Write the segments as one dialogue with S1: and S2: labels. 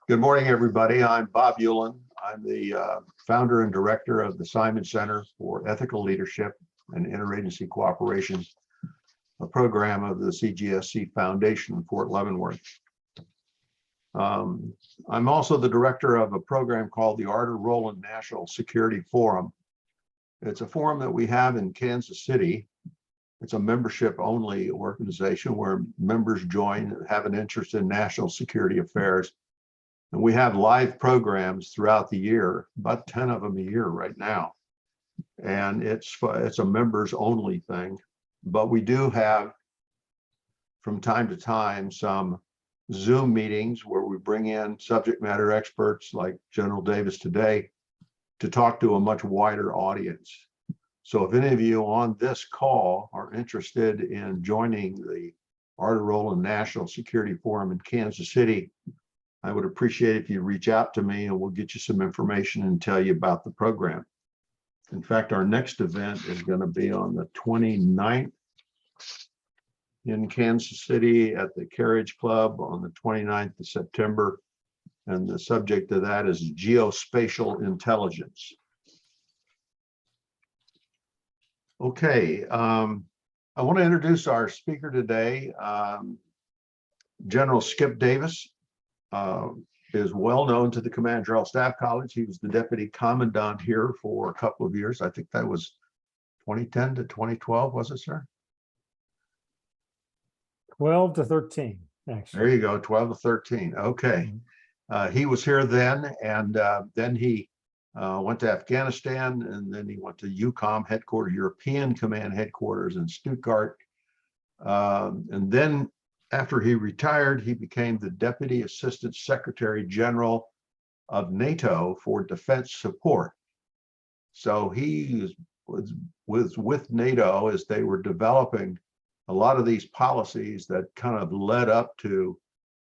S1: Good morning, everybody. I'm Bob Hewlin. I'm the founder and director of the Simon Center for Ethical Leadership and Interagency Cooperation, a program of the CGSC Foundation in Fort Leavenworth. I'm also the director of a program called the Arter-Roland National Security Forum. It's a forum that we have in Kansas City. It's a membership-only organization where members join that have an interest in national security affairs. And we have live programs throughout the year, about 10 of them a year right now. And it's a members only thing, but we do have from time to time some Zoom meetings where we bring in subject matter experts like General Davis today to talk to a much wider audience. So if any of you on this call are interested in joining the Arter-Roland National Security Forum in Kansas City, I would appreciate if you reach out to me and we'll get you some information and tell you about the program. In fact, our next event is going to be on the 29th in Kansas City at the Carriage Club on the 29th of September. And the subject of that is geospatial intelligence. Okay, I want to introduce our speaker today, General Skip Davis. Is well known to the Command General Staff College. He was the deputy commandant here for a couple of years. I think that was 2010 to 2012, was it, sir?
S2: 12 to 13, actually.
S1: There you go, 12 to 13. Okay. He was here then, and then he went to Afghanistan, and then he went to EUCOM headquarters, European Command headquarters in Stuttgart. And then after he retired, he became the Deputy Assistant Secretary General of NATO for Defense Support. So he was with NATO as they were developing a lot of these policies that kind of led up to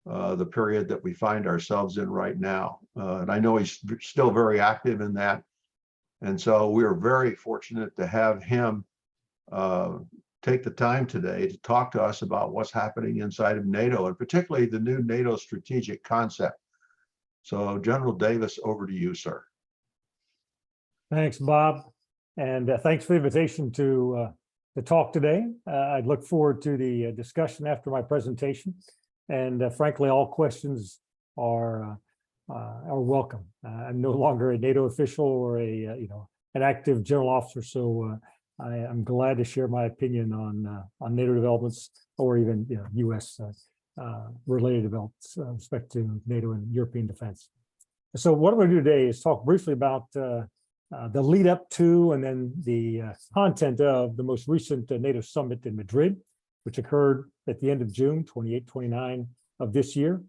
S1: the period that we find ourselves in right now. And I know he's still very active in that. And so we are very fortunate to have him take the time today to talk to us about what's happening inside of NATO, and particularly the new NATO strategic concept. So General Davis, over to you, sir.
S2: Thanks, Bob. And thanks for the invitation to talk today. I look forward to the discussion after my presentation. And frankly, all questions are welcome. I'm no longer a NATO official or an active general officer, so I'm glad to share my opinion on NATO developments or even U.S. Related developments with respect to NATO and European defense. So what I'm going to do today is talk briefly about the lead up to and then the content of the most recent NATO Summit in Madrid, which occurred at the end of June, 28-29 of this year,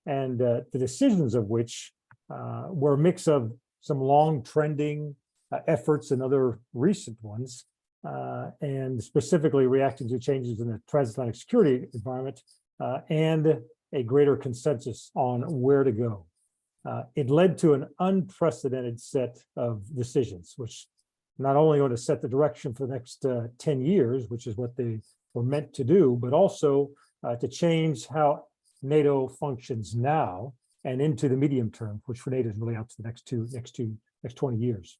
S2: and the decisions of which were a mix of some long trending efforts and other recent ones, and specifically reacting to changes in the transatlantic security environment and a greater consensus on where to go. It led to an unprecedented set of decisions, which not only going to set the direction for the next 10 years, which is what they were meant to do, but also to change how NATO functions now and into the medium term, which for NATO is really out to the next 20 years.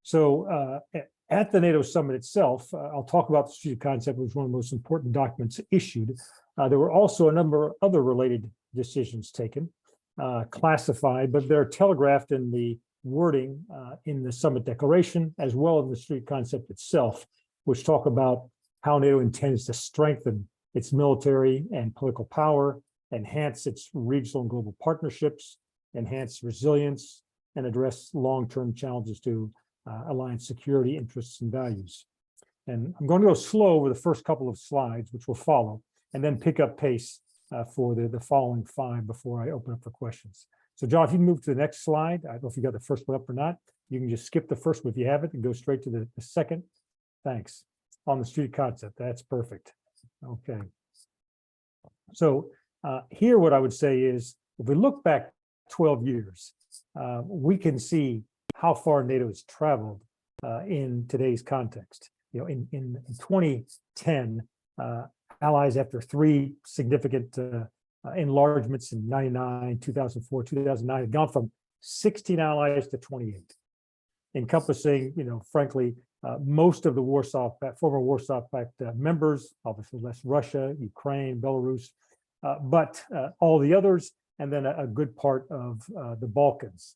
S2: So at the NATO Summit itself, I'll talk about the strategic concept, which was one of the most important documents issued. There were also a number of other related decisions taken, classified, but they're telegraphed in the wording in the Summit Declaration, as well as the strategic concept itself, which talk about how NATO intends to strengthen its military and political power, enhance its regional and global partnerships, enhance resilience, and address long-term challenges to alliance security, interests, and values. And I'm going to go slow over the first couple of slides, which will follow, and then pick up pace for the following 5 before I open up for questions. So John, if you move to the next slide, I don't know if you got the first one up or not. You can just skip the first one if you have it and go straight to the second. Thanks. On the strategic concept, that's perfect. Okay. So here what I would say is, if we look back 12 years, we can see how far NATO has traveled in today's context. In 2010, allies, after 3 significant enlargements in 99, 2004, 2009 had gone from 16 allies to 28, encompassing, frankly, most of the former Warsaw Pact members, obviously less Russia, Ukraine, Belarus, but all the others, and then a good part of the Balkans,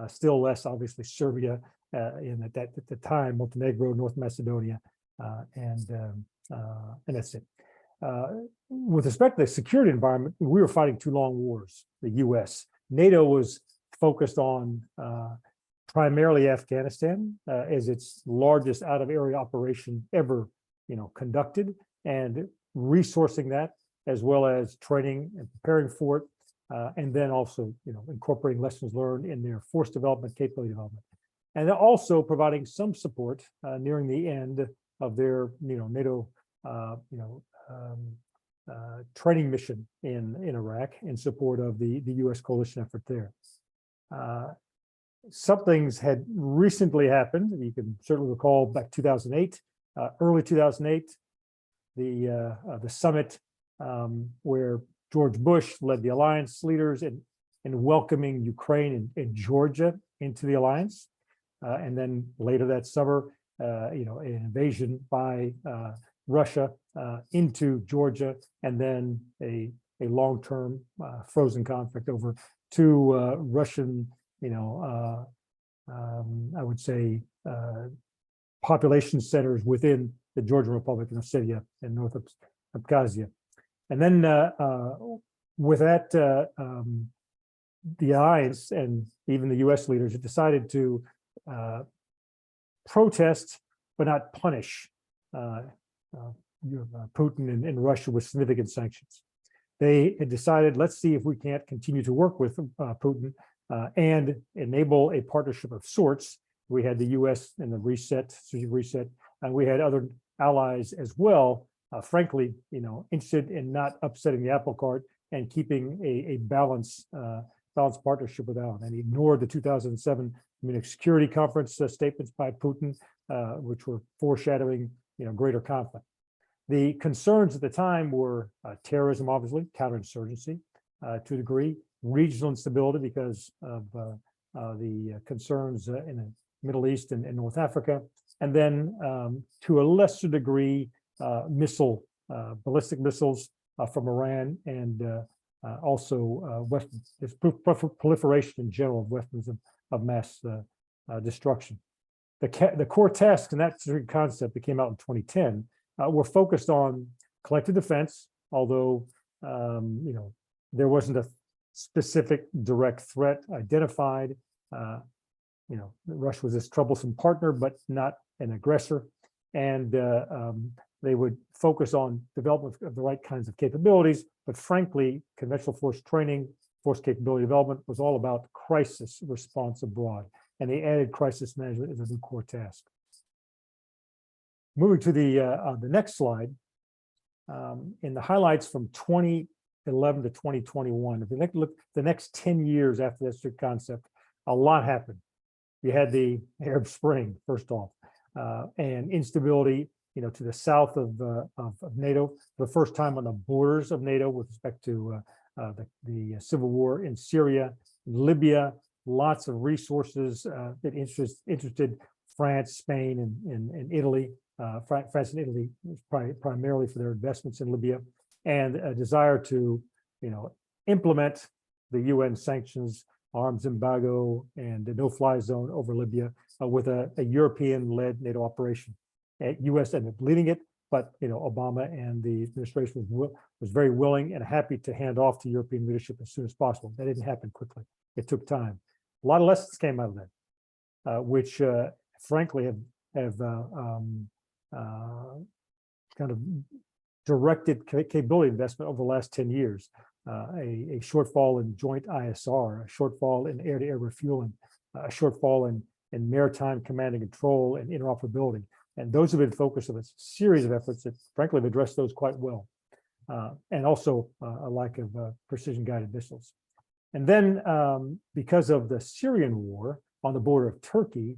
S2: still less, obviously, Serbia, at the time, Montenegro, North Macedonia, and that's it. With respect to the security environment, we were fighting two long wars, the US. NATO was focused on primarily Afghanistan as its largest out-of-area operation ever, conducted, and resourcing that, as well as training and preparing for it, and then also, incorporating lessons learned in their force development, capability development, and then also providing some support nearing the end of their, NATO, training mission in Iraq in support of the U.S. coalition effort there. Some things had recently happened. You can certainly recall back 2008, early 2008, the summit where George Bush led the alliance leaders in welcoming Ukraine and Georgia into the alliance, and then later that summer, an invasion by Russia into Georgia, and then a long-term frozen conflict over two Russian, I would say, population centers within the Georgian Republic in Ossetia and North Abkhazia. And then with that, the alliance and even the US leaders had decided to protest but not punish Putin and Russia with significant sanctions. They had decided, let's see if we can't continue to work with Putin and enable a partnership of sorts. We had the US and the strategic reset, and we had other allies as well, frankly, interested in not upsetting the apple cart and keeping a balanced partnership with Allen, and ignored the 2007 Munich Security Conference statements by Putin, which were foreshadowing, greater conflict. The concerns at the time were terrorism, obviously, counterinsurgency to a degree, regional instability because of the concerns in the Middle East and North Africa, and then to a lesser degree, ballistic missiles from Iran, and also there's proliferation in general of weapons of mass destruction. The core tasks in that concept that came out in 2010 were focused on collective defense, although there wasn't a specific direct threat identified. Russia was this troublesome partner, but not an aggressor, and they would focus on development of the right kinds of capabilities. But frankly, conventional force training, force capability development was all about crisis response abroad, and they added crisis management as a new core task. Moving to the next slide, in the highlights from 2011 to 2021, if you look the next 10 years after that strict concept, a lot happened. You had the Arab Spring, first off, and instability, to the south of NATO, for the first time on the borders of NATO with respect to the civil war in Syria, Libya, lots of resources that interested France, Spain, and Italy. France and Italy primarily for their investments in Libya, and a desire to, implement the UN sanctions, arms embargo, and a no-fly zone over Libya with a European-led NATO operation. U.S. ended up leading it, but Obama and the administration was very willing and happy to hand off to European leadership as soon as possible. That didn't happen quickly. It took time. A lot of lessons came out of that, which frankly have kind of directed capability investment over the last 10 years. A shortfall in joint ISR, a shortfall in air-to-air refueling, a shortfall in maritime command and control and interoperability. And those have been focus of a series of efforts that frankly have addressed those quite well. And also a lack of precision-guided missiles. And then because of the Syrian war on the border of Turkey,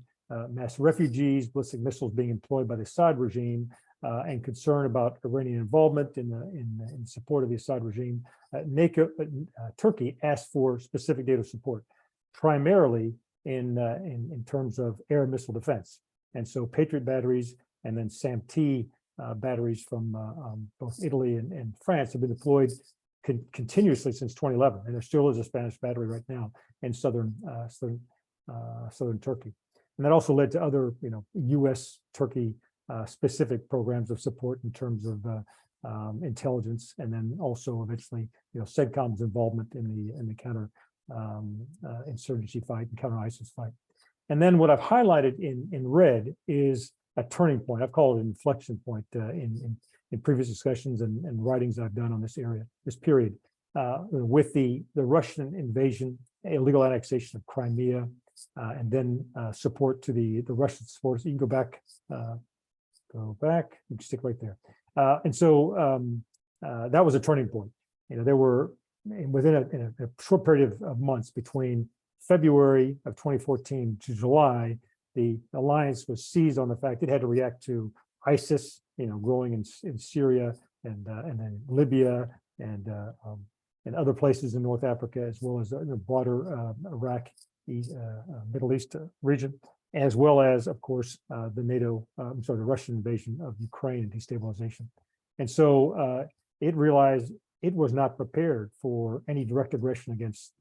S2: mass refugees, ballistic missiles being employed by the Assad regime, and concern about Iranian involvement in support of the Assad regime, Turkey asked for specific NATO support, primarily in terms of air missile defense. And so Patriot batteries and then Sept batteries from both Italy and France have been deployed continuously since 2011, and there still is a Spanish battery right now in southern Turkey. And that also led to other, U.S. Turkey specific programs of support in terms of intelligence, and then also eventually, CENTCOM's involvement in the counter insurgency fight and counter ISIS fight. And then what I've highlighted in red is a turning point. I've called it an inflection point in previous discussions and writings I've done on this period, with the Russian invasion, illegal annexation of Crimea, and then support to the Russian support. So you can go back, you can stick right there. And so that was a turning point. There were, within a short period of months between February of 2014 to July, the alliance was seized on the fact it had to react to ISIS, growing in Syria and then Libya and other places in North Africa, as well as the broader Iraq, Middle East region, as well as, of course, the Russian invasion of Ukraine and destabilization. And so it realized it was not prepared for any direct aggression against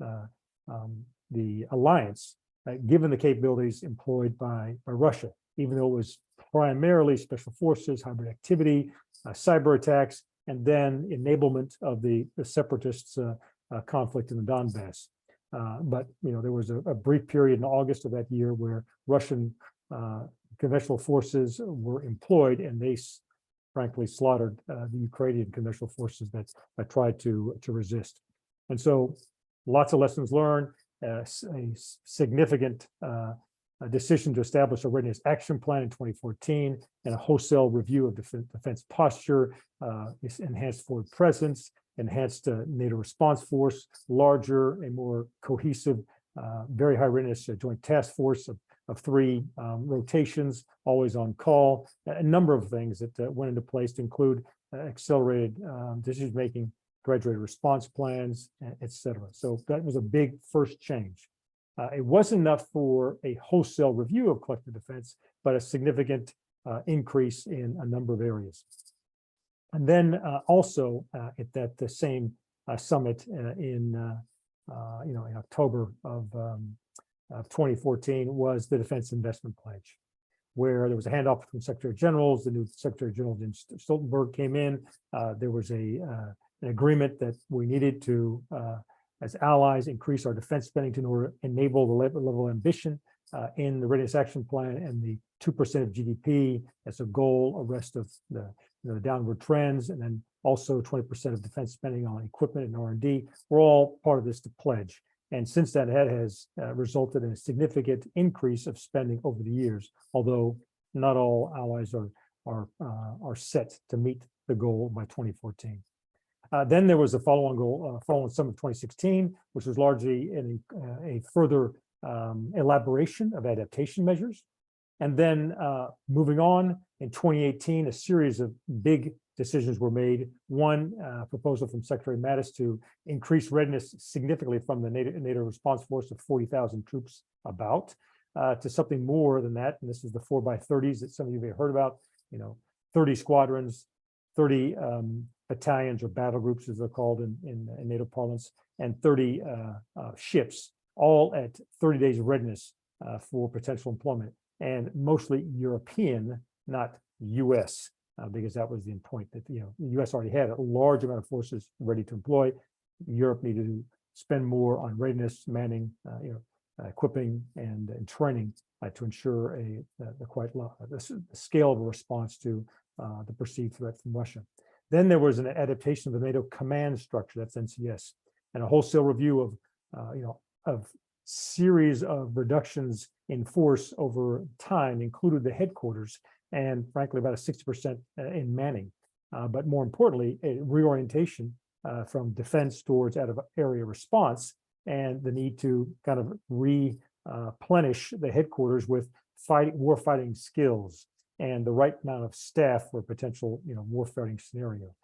S2: the alliance, given the capabilities employed by Russia, even though it was primarily special forces, hybrid activity, cyber attacks, and then enablement of the separatists' conflict in the Donbass. But there was a brief period in August of that year where Russian conventional forces were employed, and they frankly slaughtered the Ukrainian conventional forces that tried to resist. And so lots of lessons learned, a significant decision to establish a readiness action plan in 2014, and a wholesale review of defense posture, enhanced forward presence, enhanced NATO response force, larger and more cohesive, very high readiness joint task force of 3 rotations, always on call, a number of things that went into place to include accelerated decision-making, graduated response plans, et cetera. So that was a big first change. It wasn't enough for a wholesale review of collective defense, but a significant increase in a number of areas. And then also at the same summit in October of 2014 was the Defense Investment Pledge, where there was a handoff between Secretary Generals. The new Secretary General Jens Stoltenberg came in. There was an agreement that we needed to, as allies, increase our defense spending to enable the level of ambition in the Readiness Action Plan, and the 2% of GDP as a goal, arrest of the downward trends, and then also 20% of defense spending on equipment and R&D were all part of this pledge. And since then, that has resulted in a significant increase of spending over the years, although not all allies are set to meet the goal by 2014. Then there was a follow-on goal, following summit of 2016, which was largely a further elaboration of adaptation measures. And then moving on, in 2018, a series of big decisions were made. One proposal from Secretary Mattis to increase readiness significantly from the NATO response force of 40,000 troops to something more than that. And this is the 4x30s that some of you may have heard about, 30 squadrons, 30 battalions or battle groups, as they're called in NATO parlance, and 30 ships, all at 30 days of readiness for potential employment, and mostly European, not US, because that was the point that the US already had a large amount of forces ready to employ. Europe needed to spend more on readiness, manning, equipping, and training to ensure the scale of a response to the perceived threat from Russia. Then there was an adaptation of the NATO command structure, that's NCS, and a wholesale review of series of reductions in force over time, included the headquarters, and frankly, about a 60% in manning. But more importantly, a reorientation from defense towards out of area response, and the need to kind of replenish the headquarters with war fighting skills and the right amount of staff for a potential, warfighting scenario.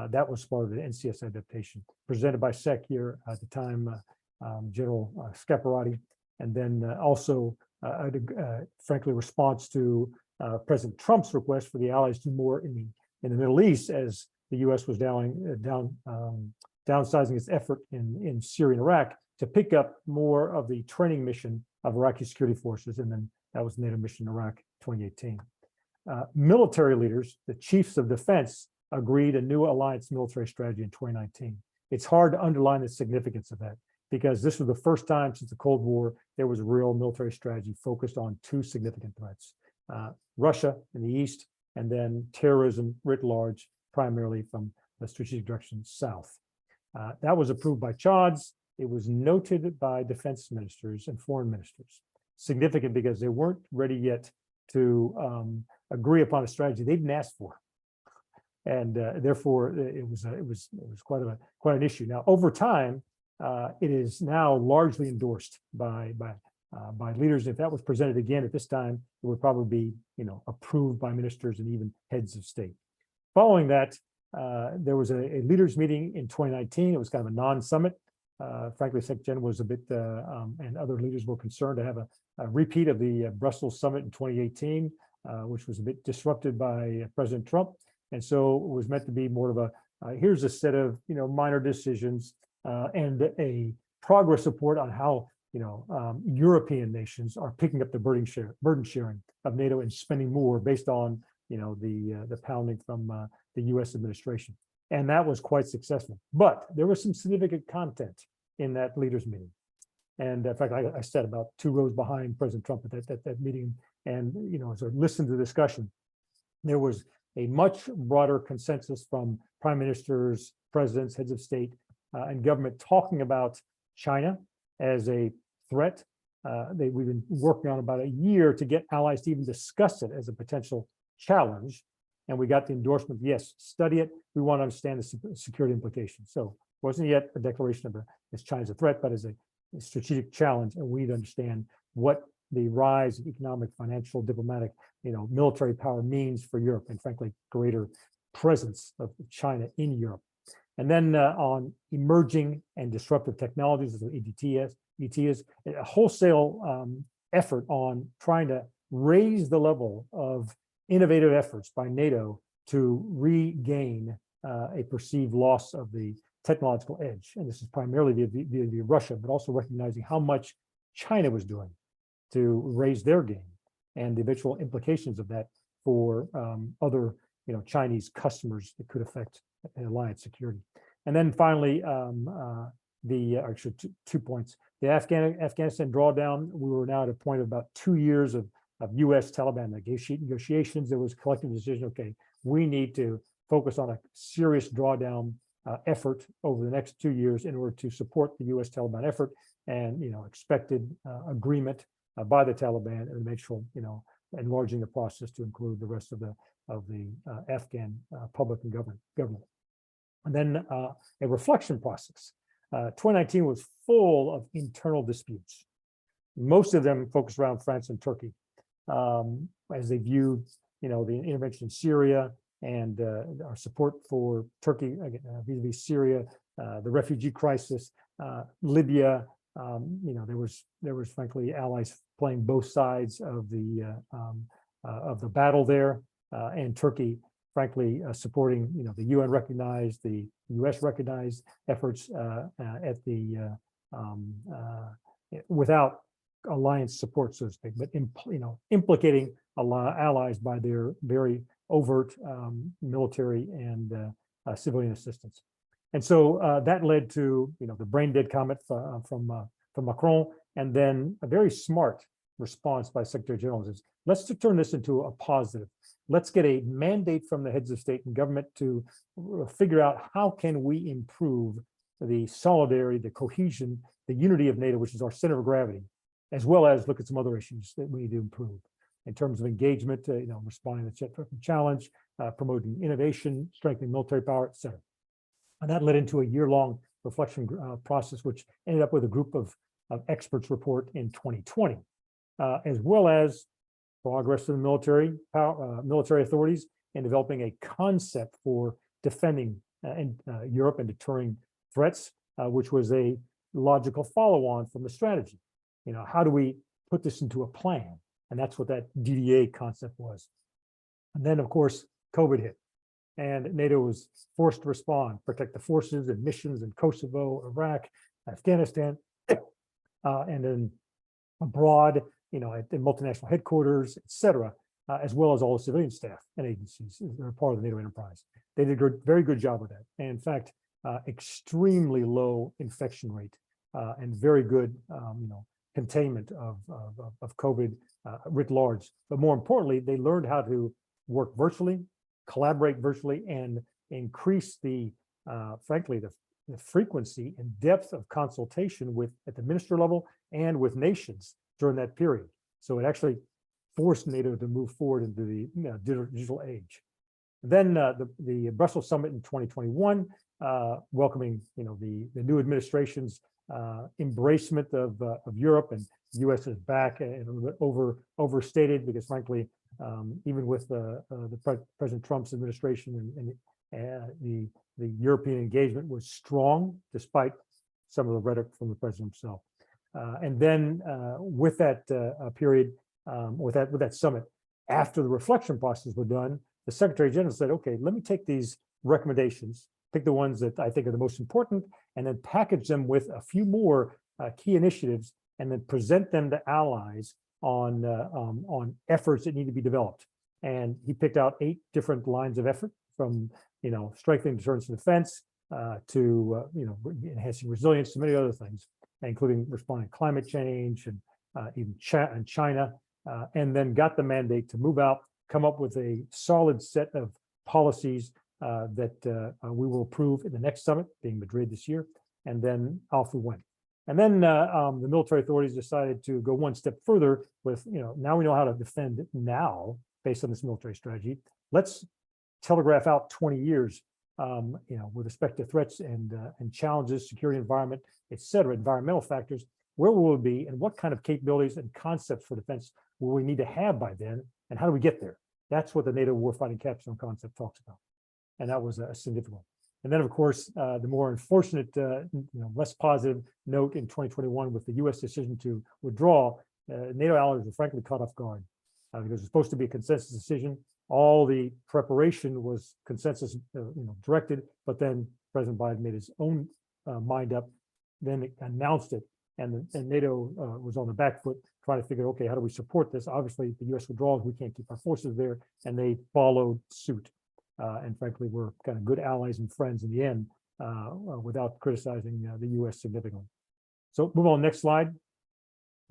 S2: That was part of the NCS adaptation presented by SEC here at the time, General Scaparrotti, and then also, frankly, response to President Trump's request for the Allies to do more in the Middle East as the U.S. was downsizing its effort in Syria and Iraq to pick up more of the training mission of Iraqi security forces, and then that was the NATO mission in Iraq 2018. Military leaders, the chiefs of defense, agreed a new alliance military strategy in 2019. It's hard to underline the significance of that because this was the first time since the Cold War there was a real military strategy focused on two significant threats: Russia in the east, and then terrorism writ large, primarily from the strategic direction south. That was approved by CHODs. It was noted by defense ministers and foreign ministers. Significant because they weren't ready yet to agree upon a strategy they didn't ask for, and therefore it was quite an issue. Now, over time, it is now largely endorsed by leaders. If that was presented again at this time, it would probably be approved by ministers and even heads of state. Following that, there was a leaders meeting in 2019. It was kind of a non-summit. Frankly, SecGen was a bit, and other leaders were concerned to have a repeat of the Brussels summit in 2018, which was a bit disrupted by President Trump. And so it was meant to be more of a, here's a set of, minor decisions and a progress report on how, European nations are picking up the burden sharing of NATO and spending more based on, the pounding from the U.S. administration. And that was quite successful. But there was some significant content in that leaders meeting. And in fact, I sat about 2 rows behind President Trump at that meeting. And, as I listened to the discussion, there was a much broader consensus from prime ministers, presidents, heads of state, and government talking about China as a threat. We've been working on about a year to get allies to even discuss it as a potential challenge. And we got the endorsement, yes, study it. We want to understand the security implications. So it wasn't yet a declaration of as China's a threat, but as a strategic challenge. And we need to understand what the rise of economic, financial, diplomatic, military power means for Europe, and frankly, greater presence of China in Europe. And then on emerging and disruptive technologies, as ET is a wholesale effort on trying to raise the level of innovative efforts by NATO to regain a perceived loss of the technological edge. And this is primarily via Russia, but also recognizing how much China was doing to raise their game and the eventual implications of that for other Chinese customers that could affect alliance security. And then finally, actually 2 points. The Afghanistan drawdown, we were now at a point of about 2 years of U.S.-Taliban negotiations. There was a collective decision, okay, we need to focus on a serious drawdown effort over the next 2 years in order to support the U.S.-Taliban effort and, expected agreement by the Taliban and eventual, enlarging the process to include the rest of the Afghan public and government. And then a reflection process. 2019 was full of internal disputes. Most of them focused around France and Turkey as they viewed, the intervention in Syria and our support for Turkey vis-a-vis Syria, the refugee crisis, Libya. There was frankly allies playing both sides of the battle there, and Turkey, frankly, supporting the UN recognized, the US recognized efforts at the without alliance support, so to speak, but implicating allies by their very overt military and civilian assistance. And so that led to the brain dead comment from Macron, and then a very smart response by Secretary General is, let's turn this into a positive. Let's get a mandate from the heads of state and government to figure out how can we improve the solidarity, the cohesion, the unity of NATO, which is our center of gravity, as well as look at some other issues that we need to improve in terms of engagement, responding to the challenge, promoting innovation, strengthening military power, et cetera. And that led into a year-long reflection process, which ended up with a group of experts report in 2020, as well as progress in the military authorities in developing a concept for defending Europe and deterring threats, which was a logical follow-on from the strategy. How do we put this into a plan? And that's what that DDA concept was. And then, of course, COVID hit, and NATO was forced to respond, protect the forces and missions in Kosovo, Iraq, Afghanistan, and then abroad, at the multinational headquarters, et cetera, as well as all the civilian staff and agencies. They're part of the NATO enterprise. They did a very good job with that. And in fact, extremely low infection rate and very good, containment of COVID writ large. But more importantly, they learned how to work virtually, collaborate virtually, and increase frankly, the frequency and depth of consultation at the minister level and with nations during that period. So it actually forced NATO to move forward into the digital age. Then the Brussels Summit in 2021, welcoming the new administration's embracement of Europe, and the U.S. is back and a little bit overstated because, frankly, even with President Trump's administration and the European engagement was strong despite some of the rhetoric from the president himself. And then with that period, with that summit, after the reflection process was done, the Secretary General said, "Okay, let me take these recommendations, pick the ones that I think are the most important, and then package them with a few more key initiatives, and then present them to allies on efforts that need to be developed." And he picked out 8 different lines of effort, from strengthening deterrence and defense to enhancing resilience to many other things, including responding to climate change and even China, and then got the mandate to move out, come up with a solid set of policies that we will approve in the next summit, being Madrid this year, and then off we went. And then the military authorities decided to go one step further with, now we know how to defend now based on this military strategy. Let's telegraph out 20 years, with respect to threats and challenges, security environment, et cetera, environmental factors. Where will we be, and what kind of capabilities and concepts for defense will we need to have by then, and how do we get there? That's what the NATO warfighting capstone concept talks about. And that was a significant. And then, of course, the more unfortunate, less positive note in 2021 with the U.S. decision to withdraw, NATO allies were frankly caught off guard because it was supposed to be a consensus decision. All the preparation was consensus, directed, but then President Biden made his own mind up, then announced it, and NATO was on the back foot trying to figure, okay, how do we support this? Obviously, the U.S. withdrawals, we can't keep our forces there, and they followed suit. And frankly, we're kind of good allies and friends in the end, without criticizing the U.S. significantly. So move on, next slide.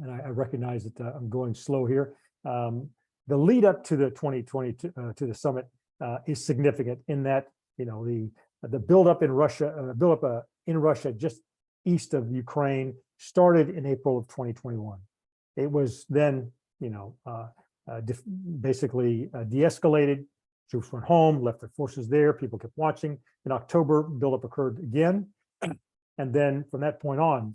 S2: And I recognize that I'm going slow here. The lead up to the 2022 to the summit is significant in that the buildup in Russia, just east of Ukraine, started in April of 2021. It was then basically de-escalated. Troops went home, left their forces there. People kept watching. In October, buildup occurred again, and then from that point on,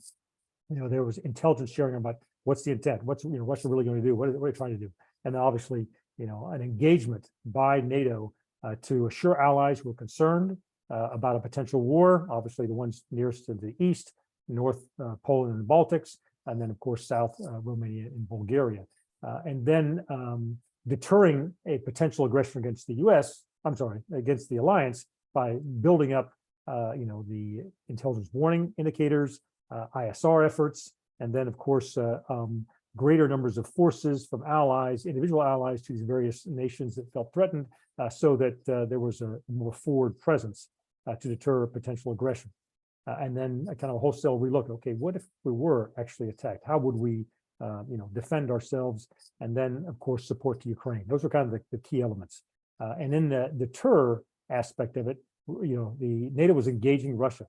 S2: there was intelligence sharing about what's the intent, what's Russia really going to do, what are they trying to do, and then obviously an engagement by NATO to assure allies who were concerned about a potential war. Obviously, the ones nearest to the east, North Poland and the Baltics, and then of course South Romania and Bulgaria, and then deterring a potential aggression against the against the alliance by building up, the intelligence warning indicators, ISR efforts, and then of course, greater numbers of forces from allies, individual allies to these various nations that felt threatened, so that there was a more forward presence to deter potential aggression. And then a kind of a wholesale relook, okay, what if we were actually attacked? How would we defend ourselves, and then of course support to Ukraine? Those are kind of the key elements. And in the deter aspect of it, the NATO was engaging Russia.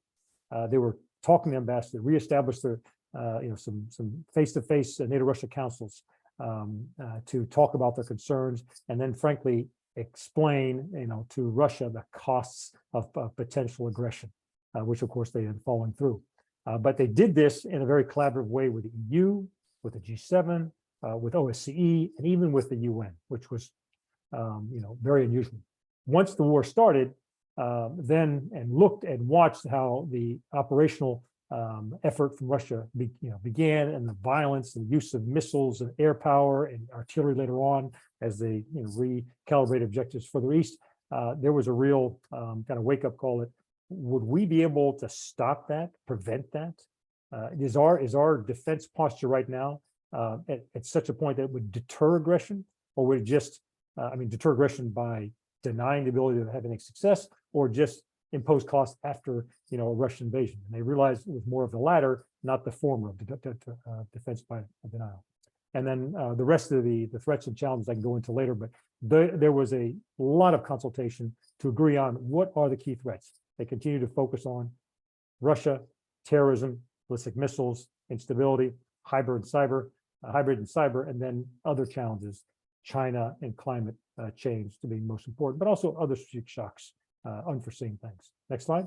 S2: They were talking to the ambassador, reestablished their some face-to-face NATO-Russia councils to talk about their concerns, and then frankly explain to Russia the costs of potential aggression, which of course they had fallen through. But they did this in a very collaborative way with the EU, with the G7, with OSCE, and even with the UN, which was very unusual. Once the war started, then and looked and watched how the operational effort from Russia began, and the violence and use of missiles and air power and artillery later on as they recalibrate objectives further east. There was a real kind of wake-up call that would we be able to stop that, prevent that? Is our defense posture right now at such a point that it would deter aggression, or would it just deter aggression by denying the ability to have any success, or just impose costs after a Russian invasion? And they realized it was more of the latter, not the former of defense by denial. And then the rest of the threats and challenges I can go into later, but there was a lot of consultation to agree on what are the key threats. They continue to focus on Russia, terrorism, ballistic missiles, instability, hybrid and cyber, and then other challenges, China and climate change to be most important, but also other strategic shocks, unforeseen things. Next slide.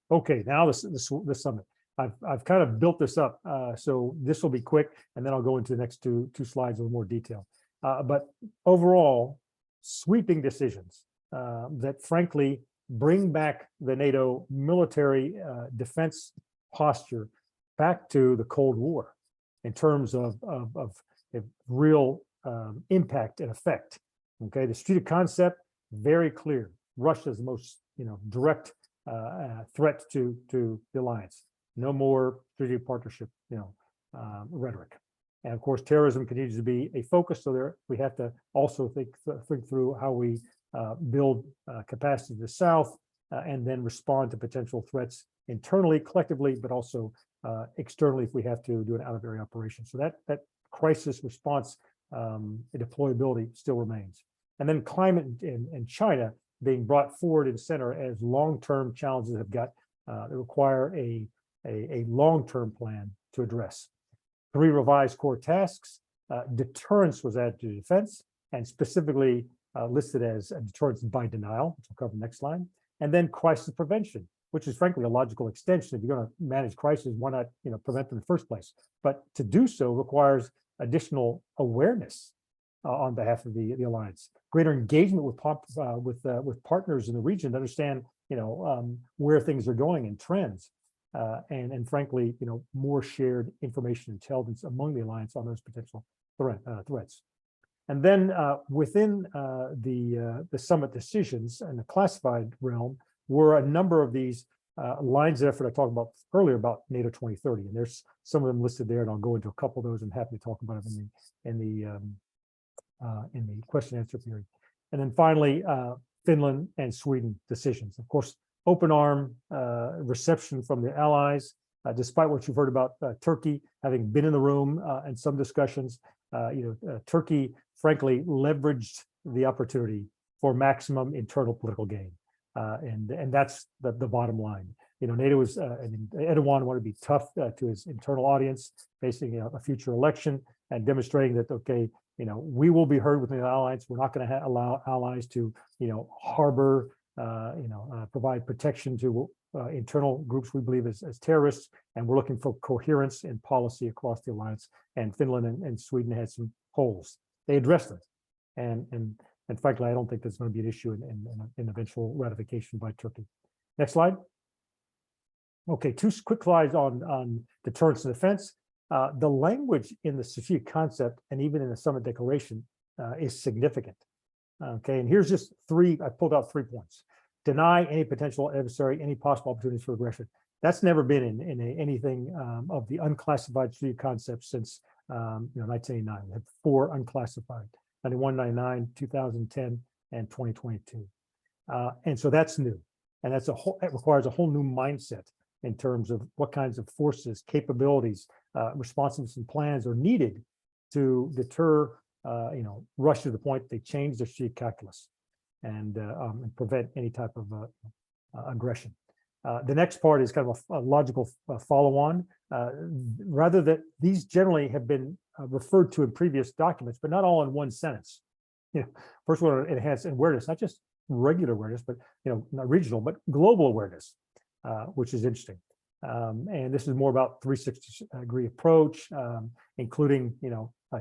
S2: Okay, now the summit. I've kind of built this up, so this will be quick, and then I'll go into the next two slides with more detail. But overall, sweeping decisions that frankly bring back the NATO military defense posture back to the Cold War in terms of real impact and effect. Okay, the strategic concept, very clear. Russia is the most direct threat to the alliance. No more strategic partnership rhetoric. And of course, terrorism continues to be a focus. So there we have to also think through how we build capacity to the south and then respond to potential threats internally, collectively, but also externally if we have to do an out-of-area operation. So that crisis response deployability still remains. And then climate and China being brought forward in center as long-term challenges have got that require a long-term plan to address. 3 revised core tasks. Deterrence was added to defense, and specifically listed as a deterrence by denial, which we'll cover next slide. And then crisis prevention, which is frankly a logical extension. If you're going to manage crises, why not prevent them in the first place? But to do so requires additional awareness on behalf of the alliance, greater engagement with partners in the region to understand where things are going and trends. And frankly, more shared information intelligence among the alliance on those potential threats. And then within the summit decisions and the classified realm were a number of these lines of effort I talked about earlier about NATO 2030, and there's some of them listed there, and I'll go into a couple of those. I'm happy to talk about them in the question answer period. And then finally, Finland and Sweden decisions. Of course, open arm reception from the allies, despite what you've heard about Turkey having been in the room and some discussions. Turkey, frankly, leveraged the opportunity for maximum internal political gain, and that's the bottom line. NATO is, Erdogan wanted to be tough to his internal audience, facing a future election and demonstrating that we will be heard within the alliance. We're not going to allow allies to harbor. Provide protection to internal groups we believe as terrorists, and we're looking for coherence in policy across the alliance. And Finland and Sweden had some holes. They addressed them, and frankly, I don't think there's going to be an issue in eventual ratification by Turkey. Next slide. Okay, 2 quick slides on deterrence and defense. The language in the strategic concept and even in the summit declaration is significant. Okay, and here's just 3, I pulled out 3 points. Deny any potential adversary, any possible opportunities for aggression. That's never been in anything of the unclassified strategic concepts since 1989. We had 4 unclassified, 91, 99, 2010, and 2022. And so that's new. And it requires a whole new mindset in terms of what kinds of forces, capabilities, responsiveness, and plans are needed to deter Russia to the point they change their strategic calculus and prevent any type of aggression. The next part is kind of a logical follow-on. Rather that these generally have been referred to in previous documents, but not all in one sentence. First one, enhance awareness, not just regular awareness, but not regional, but global awareness, which is interesting. And this is more about 360-degree approach, including,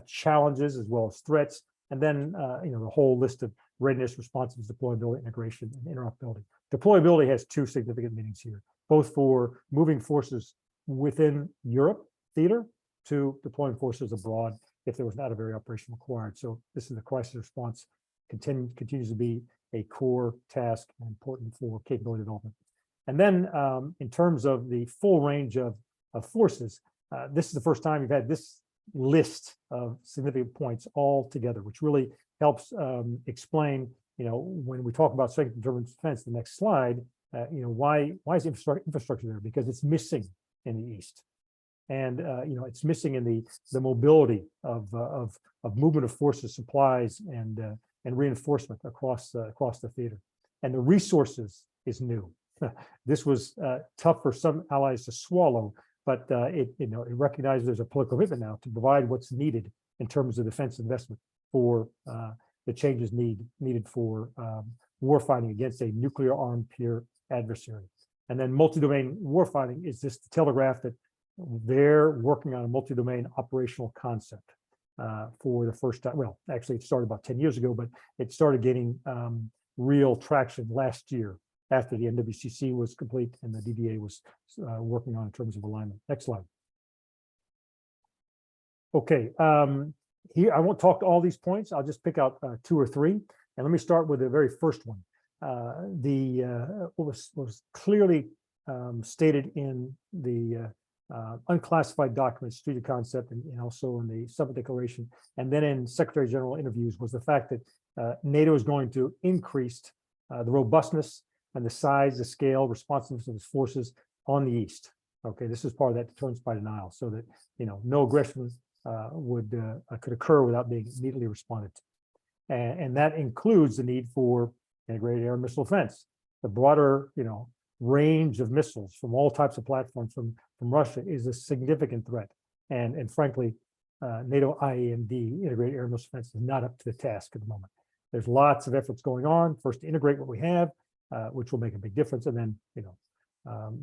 S2: challenges as well as threats. And then, the whole list of readiness, responsiveness, deployability, integration, and interoperability. Deployability has two significant meanings here, both for moving forces within Europe theater to deploying forces abroad if there was not a very operation required. So this is the crisis response continues to be a core task and important for capability development. And then in terms of the full range of forces, this is the first time you've had this list of significant points all together, which really helps explain, when we talk about strength and determined defense, the next slide, why is infrastructure there? Because it's missing in the East. And it's missing in the mobility of movement of forces, supplies, and reinforcement across the theater. And the resources is new. This was tough for some allies to swallow, but it recognizes there's a political commitment now to provide what's needed in terms of defense investment for the changes needed for warfighting against a nuclear-armed peer adversary. And then multi-domain warfighting is just to telegraph that they're working on a multi-domain operational concept for the first time. Well, actually, it started about 10 years ago, but it started gaining real traction last year after the NWCC was complete and the DDA was working on in terms of alignment. Next slide. Okay, here I won't talk to all these points. I'll just pick out 2 or 3. And let me start with the very first one. What was clearly stated in the unclassified documents, strategic concept, and also in the Summit Declaration, and then in Secretary General interviews, was the fact that NATO is going to increase the robustness and the size, the scale, responsiveness of its forces on the East. Okay, this is part of that deterrence by denial, so that no aggression could occur without being immediately responded to, and that includes the need for integrated air and missile defense. The broader range of missiles from all types of platforms from Russia is a significant threat, and frankly, NATO IAMD, integrated air and missile defense, is not up to the task at the moment. There's lots of efforts going on. First, to integrate what we have, which will make a big difference, and then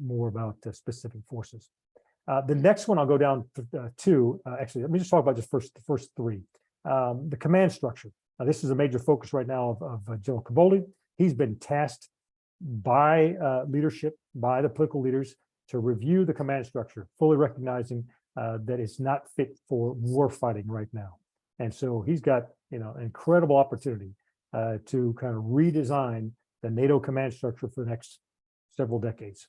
S2: more about specific forces. The next one I'll go down to actually, let me just talk about just the first 3. The command structure. Now, this is a major focus right now of General Kaboli. He's been tasked by leadership, by the political leaders, to review the command structure, fully recognizing that it's not fit for war fighting right now. And so he's got an incredible opportunity to kind of redesign the NATO command structure for the next several decades.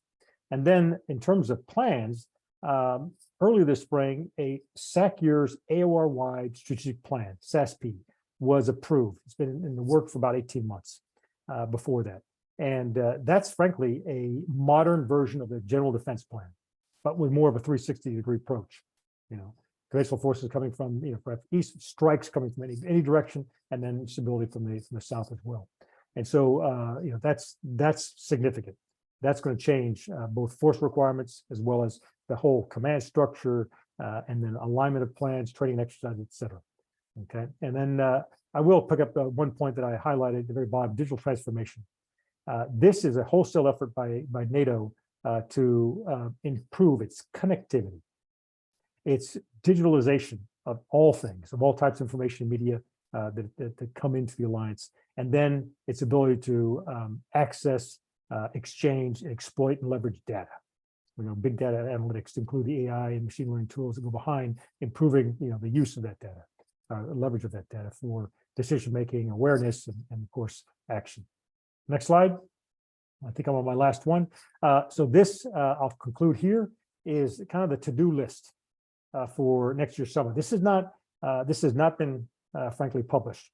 S2: And then in terms of plans, earlier this spring, a SACEUR's AOR-wide strategic plan, SASP, was approved. It's been in the work for about 18 months before that. And that's frankly a modern version of the General Defense Plan, but with more of a 360-degree approach. Conventional forces coming from east, strikes coming from any direction, and then stability from the south as well. And so that's significant. That's going to change both force requirements as well as the whole command structure, and then alignment of plans, training exercises, et cetera. Okay, and then I will pick up one point that I highlighted at the very bottom: digital transformation. This is a wholesale effort by NATO to improve its connectivity, its digitalization of all things, of all types of information media that come into the alliance, and then its ability to access, exchange, exploit, and leverage data. Big data analytics to include the AI and machine learning tools that go behind improving the use of that data, leverage of that data for decision making, awareness, and of course action. Next slide. I think I'm on my last one. So this, I'll conclude here, is kind of the to-do list for next year's summit. This has not been frankly published.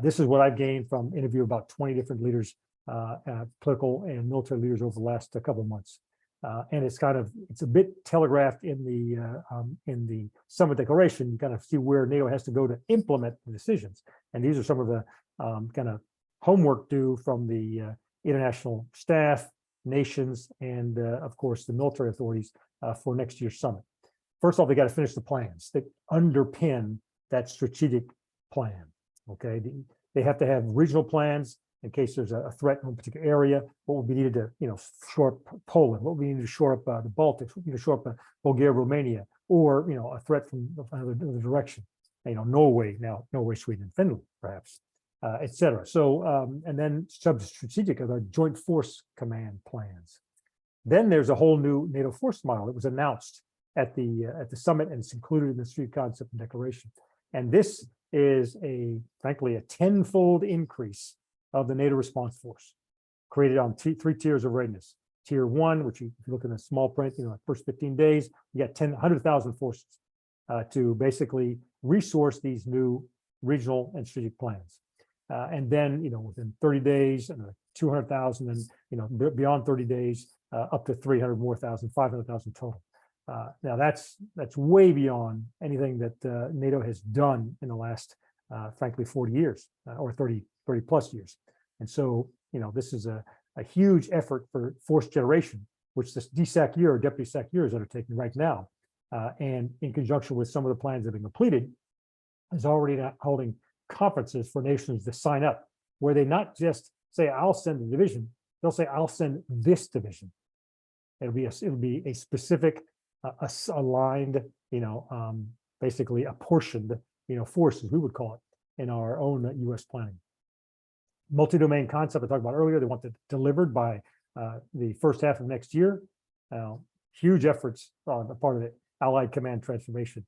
S2: This is what I've gained from interview about 20 different leaders, political and military leaders over the last couple of months. And it's a bit telegraphed in the Summit Declaration. You kind of see where NATO has to go to implement the decisions. And these are some of the kind of homework due from the international staff, nations, and of course the military authorities for next year's summit. First off, they got to finish the plans that underpin that strategic plan. Okay, they have to have regional plans in case there's a threat in a particular area. What would be needed to, shore up Poland? What would be needed to shore up the Baltics? What would be needed to shore up Bulgaria, Romania, or a threat from another direction? Norway now, Sweden, and Finland, perhaps, et cetera. So, and then sub-strategic are the joint force command plans. Then there's a whole new NATO force model that was announced at the summit, and it's included in the Strategic Concept and Declaration. And this is frankly, a tenfold increase of the NATO response force, created on three tiers of readiness. Tier 1, which if you look in the small print, first 15 days, you got 100,000 forces to basically resource these new regional and strategic plans. And then, within 30 days, 200,000, and beyond 30 days, up to 300 more thousand, 500,000 total. Now that's way beyond anything that NATO has done in the last, frankly, 40 years or 30 plus years. And so, this is a huge effort for force generation, which this DSAC year or Deputy SAC year is undertaking right now. And in conjunction with some of the plans that have been completed, is already holding conferences for nations to sign up, where they not just say, I'll send a division, they'll say, I'll send this division. It'll be a specific, aligned, basically apportioned, forces, we would call it, in our own U.S. planning. Multi-domain concept I talked about earlier, they want it delivered by the first half of next year. Huge efforts on the part of the Allied Command transformation.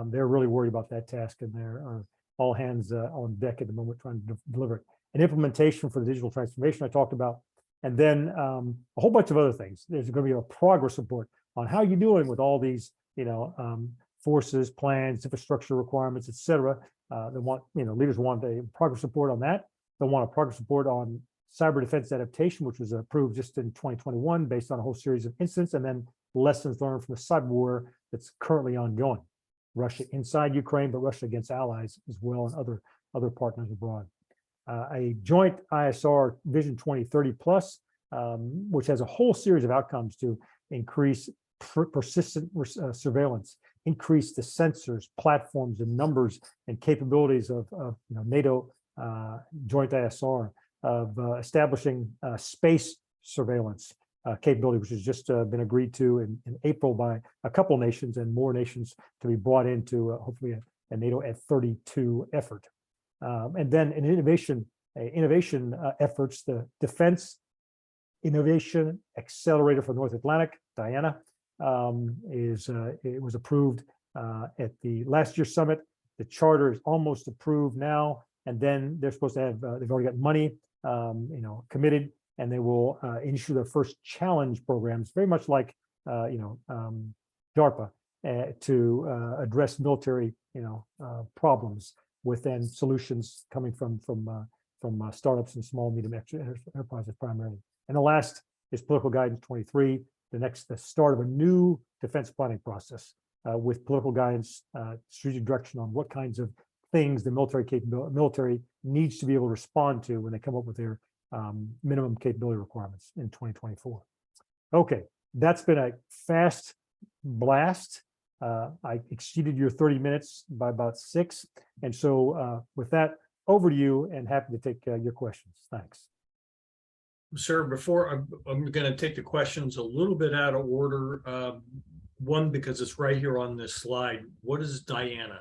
S2: They're really worried about that task, and they're all hands on deck at the moment trying to deliver it. And implementation for the digital transformation I talked about, and then a whole bunch of other things. There's going to be a progress report on how you're doing with all these, forces, plans, infrastructure requirements, et cetera. They want, leaders want a progress report on that. They want a progress report on cyber defense adaptation, which was approved just in 2021 based on a whole series of incidents, and then lessons learned from the cyber war that's currently ongoing. Russia inside Ukraine, but Russia against allies as well, and other partners abroad. A joint ISR Vision 2030 plus, which has a whole series of outcomes to increase persistent surveillance, increase the sensors, platforms, and numbers and capabilities of NATO joint ISR, of establishing space surveillance capability, which has just been agreed to in April by a couple nations, and more nations to be brought into hopefully a NATO at 32 effort. And then in innovation efforts, the Defense Innovation Accelerator for North Atlantic, DIANA, it was approved at the last year's summit. The charter is almost approved now, and then they're supposed to have, they've already got money, committed, and they will issue their first challenge programs, very much like, DARPA, to address military, problems within solutions coming from startups and small, medium enterprises primarily. And the last is political guidance 23, the start of a new defense planning process with political guidance, strategic direction on what kinds of things the military needs to be able to respond to when they come up with their minimum capability requirements in 2024. Okay, that's been a fast blast. I exceeded your 30 minutes by about 6. And so with that, over to you, and happy to take your questions. Thanks.
S3: Sir, before I'm going to take the questions a little bit out of order. One, because it's right here on this slide. What is DIANA?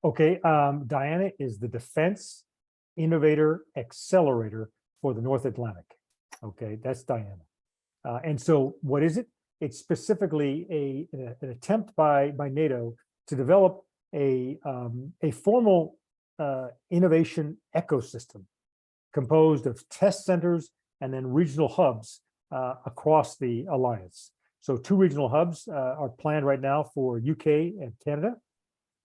S2: Okay, DIANA is the Defense Innovator Accelerator for the North Atlantic. Okay, that's DIANA. And so what is it? It's specifically an attempt by NATO to develop a formal innovation ecosystem composed of test centers and then regional hubs across the alliance. So 2 regional hubs are planned right now for UK and Canada,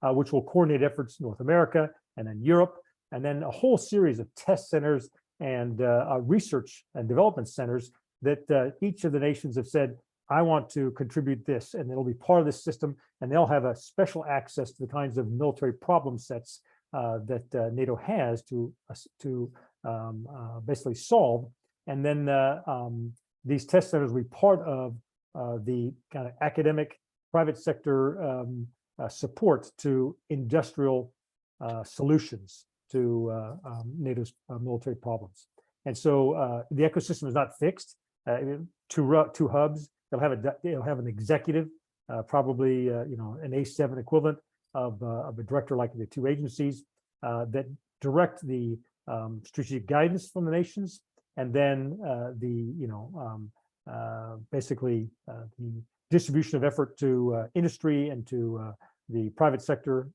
S2: which will coordinate efforts in North America and then Europe, and then a whole series of test centers and research and development centers that each of the nations have said, I want to contribute this, and it'll be part of this system, and they'll have a special access to the kinds of military problem sets that NATO has to basically solve. And then these test centers will be part of the kind of academic private sector support to industrial solutions NATO's military problems. And so the ecosystem is not fixed. Two hubs. They'll have an executive, probably an A7 equivalent of a director, like the two agencies that direct the strategic guidance from the nations, and then basically the distribution of effort to industry and to the private sector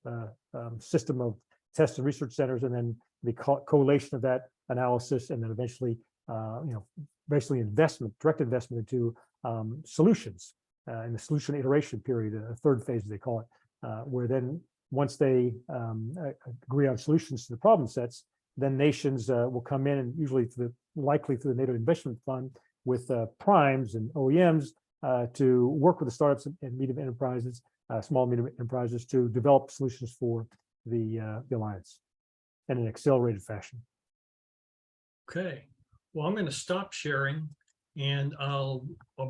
S2: system of test and research centers, and then the collation of that analysis, and then eventually, basically direct investment into solutions in the solution iteration period, a third phase, as they call it, where then once they agree on solutions to the problem sets, then nations will come in, and usually likely through the NATO Investment Fund with primes and OEMs to work with the startups and medium enterprises, small and medium enterprises, to develop solutions for the alliance in an accelerated fashion.
S3: Okay, well, I'm going to stop sharing, and I'll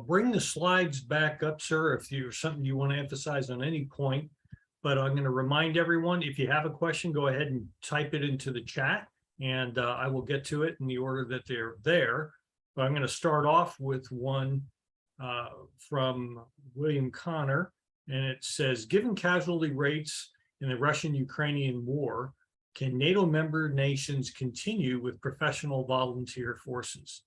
S3: bring the slides back up, sir, if there's something you want to emphasize on any point. But I'm going to remind everyone, if you have a question, go ahead and type it into the chat, and I will get to it in the order that they're there. But I'm going to start off with one from William Connor, and it says, given casualty rates in the Russian-Ukrainian war, can NATO member nations continue with professional volunteer forces?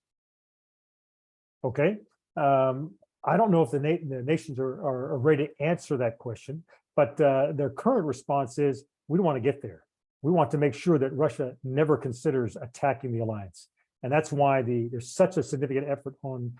S2: Okay. I don't know if the nations are ready to answer that question, but their current response is, we don't want to get there. We want to make sure that Russia never considers attacking the alliance. And that's why there's such a significant effort on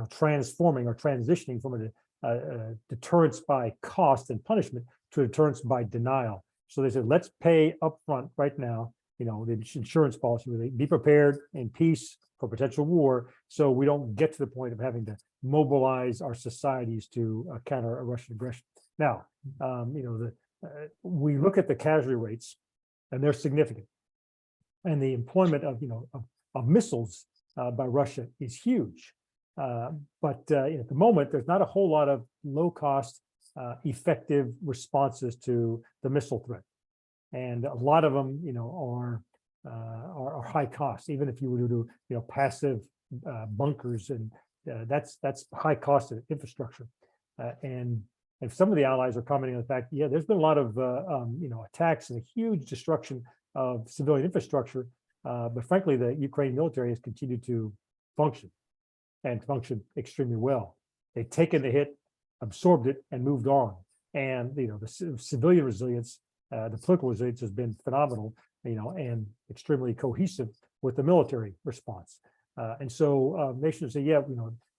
S2: transforming or transitioning from a deterrence by cost and punishment to a deterrence by denial. So they said, let's pay upfront right now, the insurance policy, really be prepared in peace for potential war, so we don't get to the point of having to mobilize our societies to counter a Russian aggression. Now, we look at the casualty rates, and they're significant, and the employment of missiles by Russia is huge. But at the moment, there's not a whole lot of low-cost, effective responses to the missile threat, and a lot of them, are high cost. Even if you were to do, passive bunkers, and that's high cost of infrastructure. And if some of the allies are commenting on the fact, yeah, there's been a lot of attacks and a huge destruction of civilian infrastructure, but frankly, the Ukraine military has continued to function, and function extremely well. They've taken the hit, absorbed it, and moved on. And the civilian resilience, the political resilience has been phenomenal, and extremely cohesive with the military response. And so nations say, yeah,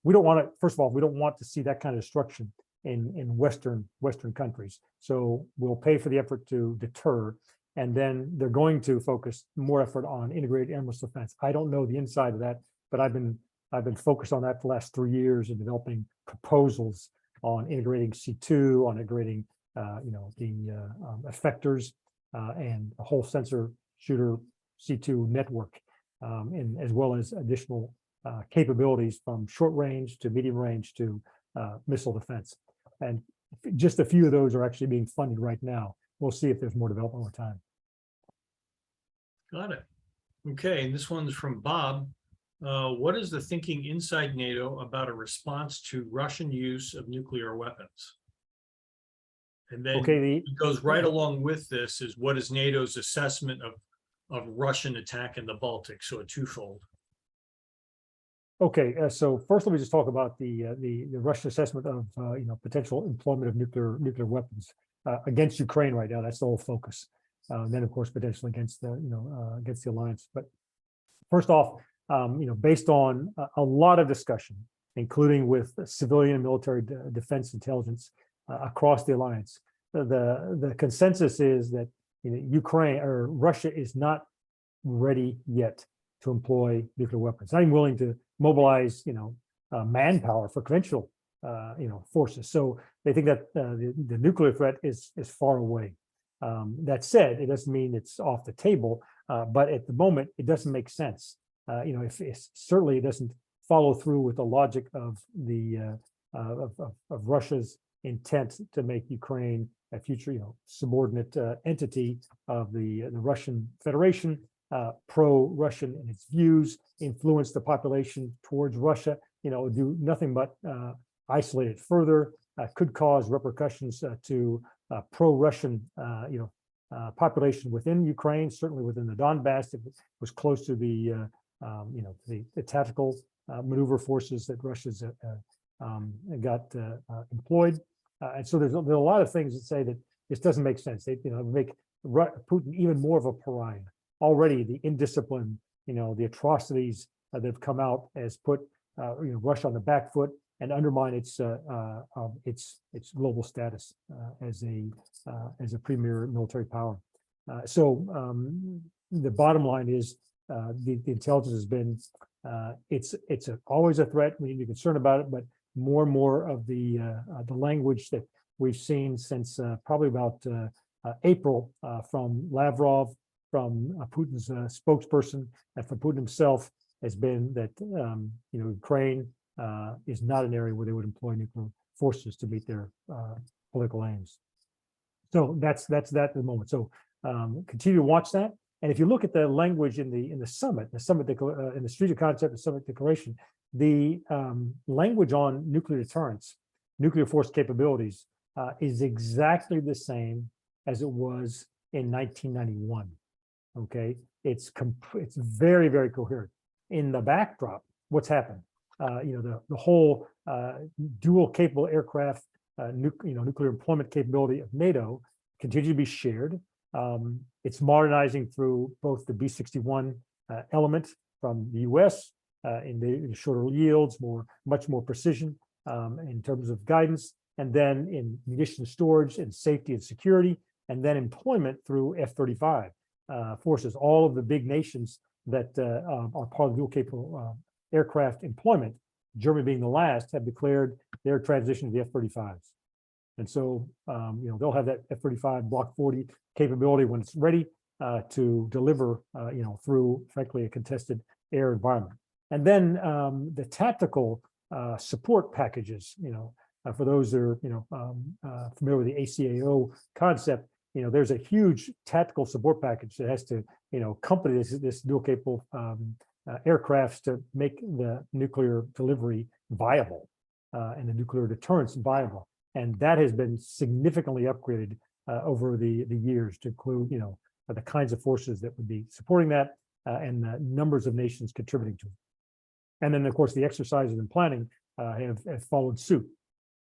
S2: we don't want to. First of all, we don't want to see that kind of destruction in Western countries. So we'll pay for the effort to deter, and then they're going to focus more effort on integrated air missile defense. I don't know the inside of that, but I've been focused on that for the last 3 years and developing proposals on integrating C2, on integrating the effectors and a whole sensor shooter C2 network, and as well as additional capabilities from short range to medium range to missile defense. And just a few of those are actually being funded right now. We'll see if there's more development over time.
S3: Got it. Okay, and this one's from Bob. What is the thinking inside NATO about a response to Russian use of nuclear weapons? And then it goes right along with this is, what is NATO's assessment of Russian attack in the Baltic? So a twofold.
S2: Okay, so first let me just talk about the Russian assessment of potential employment of nuclear weapons against Ukraine right now. That's the whole focus. And then of course potentially against the alliance. But first off, based on a lot of discussion, including with civilian and military defense intelligence across the alliance, the consensus is that Ukraine or Russia is not ready yet to employ nuclear weapons. Not even willing to mobilize manpower for conventional forces. So they think that the nuclear threat is far away. That said, it doesn't mean it's off the table, but at the moment it doesn't make sense. Certainly it doesn't follow through with the logic of the of Russia's intent to make Ukraine a future, subordinate entity of the Russian Federation, pro-Russian in its views, influence the population towards Russia, do nothing but isolate it further, could cause repercussions to pro-Russian, population within Ukraine, certainly within the Donbass. It was close to the tactical maneuver forces that Russia's got employed. And so there's a lot of things that say that this doesn't make sense. They make Putin even more of a pariah. Already the indiscipline, the atrocities that have come out has put Russia on the back foot and undermine its global status as a premier military power. So the bottom line is the intelligence has been it's always a threat. We need to be concerned about it, but more and more of the language that we've seen since probably about April from Lavrov, from Putin's spokesperson, and from Putin himself has been that Ukraine is not an area where they would employ nuclear forces to meet their political aims. So that's that at the moment. So continue to watch that. And if you look at the language in the summit, in the Street of Concept, the Summit Declaration, the language on nuclear deterrence, nuclear force capabilities, is exactly the same as it was in 1991. Okay, it's very, very coherent. In the backdrop, what's happened? The whole dual capable aircraft, nuclear employment capability of NATO continue to be shared. It's modernizing through both the B-61 element from the U.S. In the shorter yields, much more precision in terms of guidance, and then in munition storage and safety and security, and then employment through F-35 forces. All of the big nations that are part of dual capable aircraft employment, Germany being the last, have declared their transition to the F-35s. And so, they'll have that F-35 Block 40 capability when it's ready to deliver, through, frankly, a contested air environment. And then the tactical support packages, for those that are, familiar with the ACAO concept, there's a huge tactical support package that has to, accompany this dual capable aircrafts to make the nuclear delivery viable and the nuclear deterrence viable. And that has been significantly upgraded over the years to include, the kinds of forces that would be supporting that and the numbers of nations contributing to it. And then, of course, the exercises and planning have followed suit.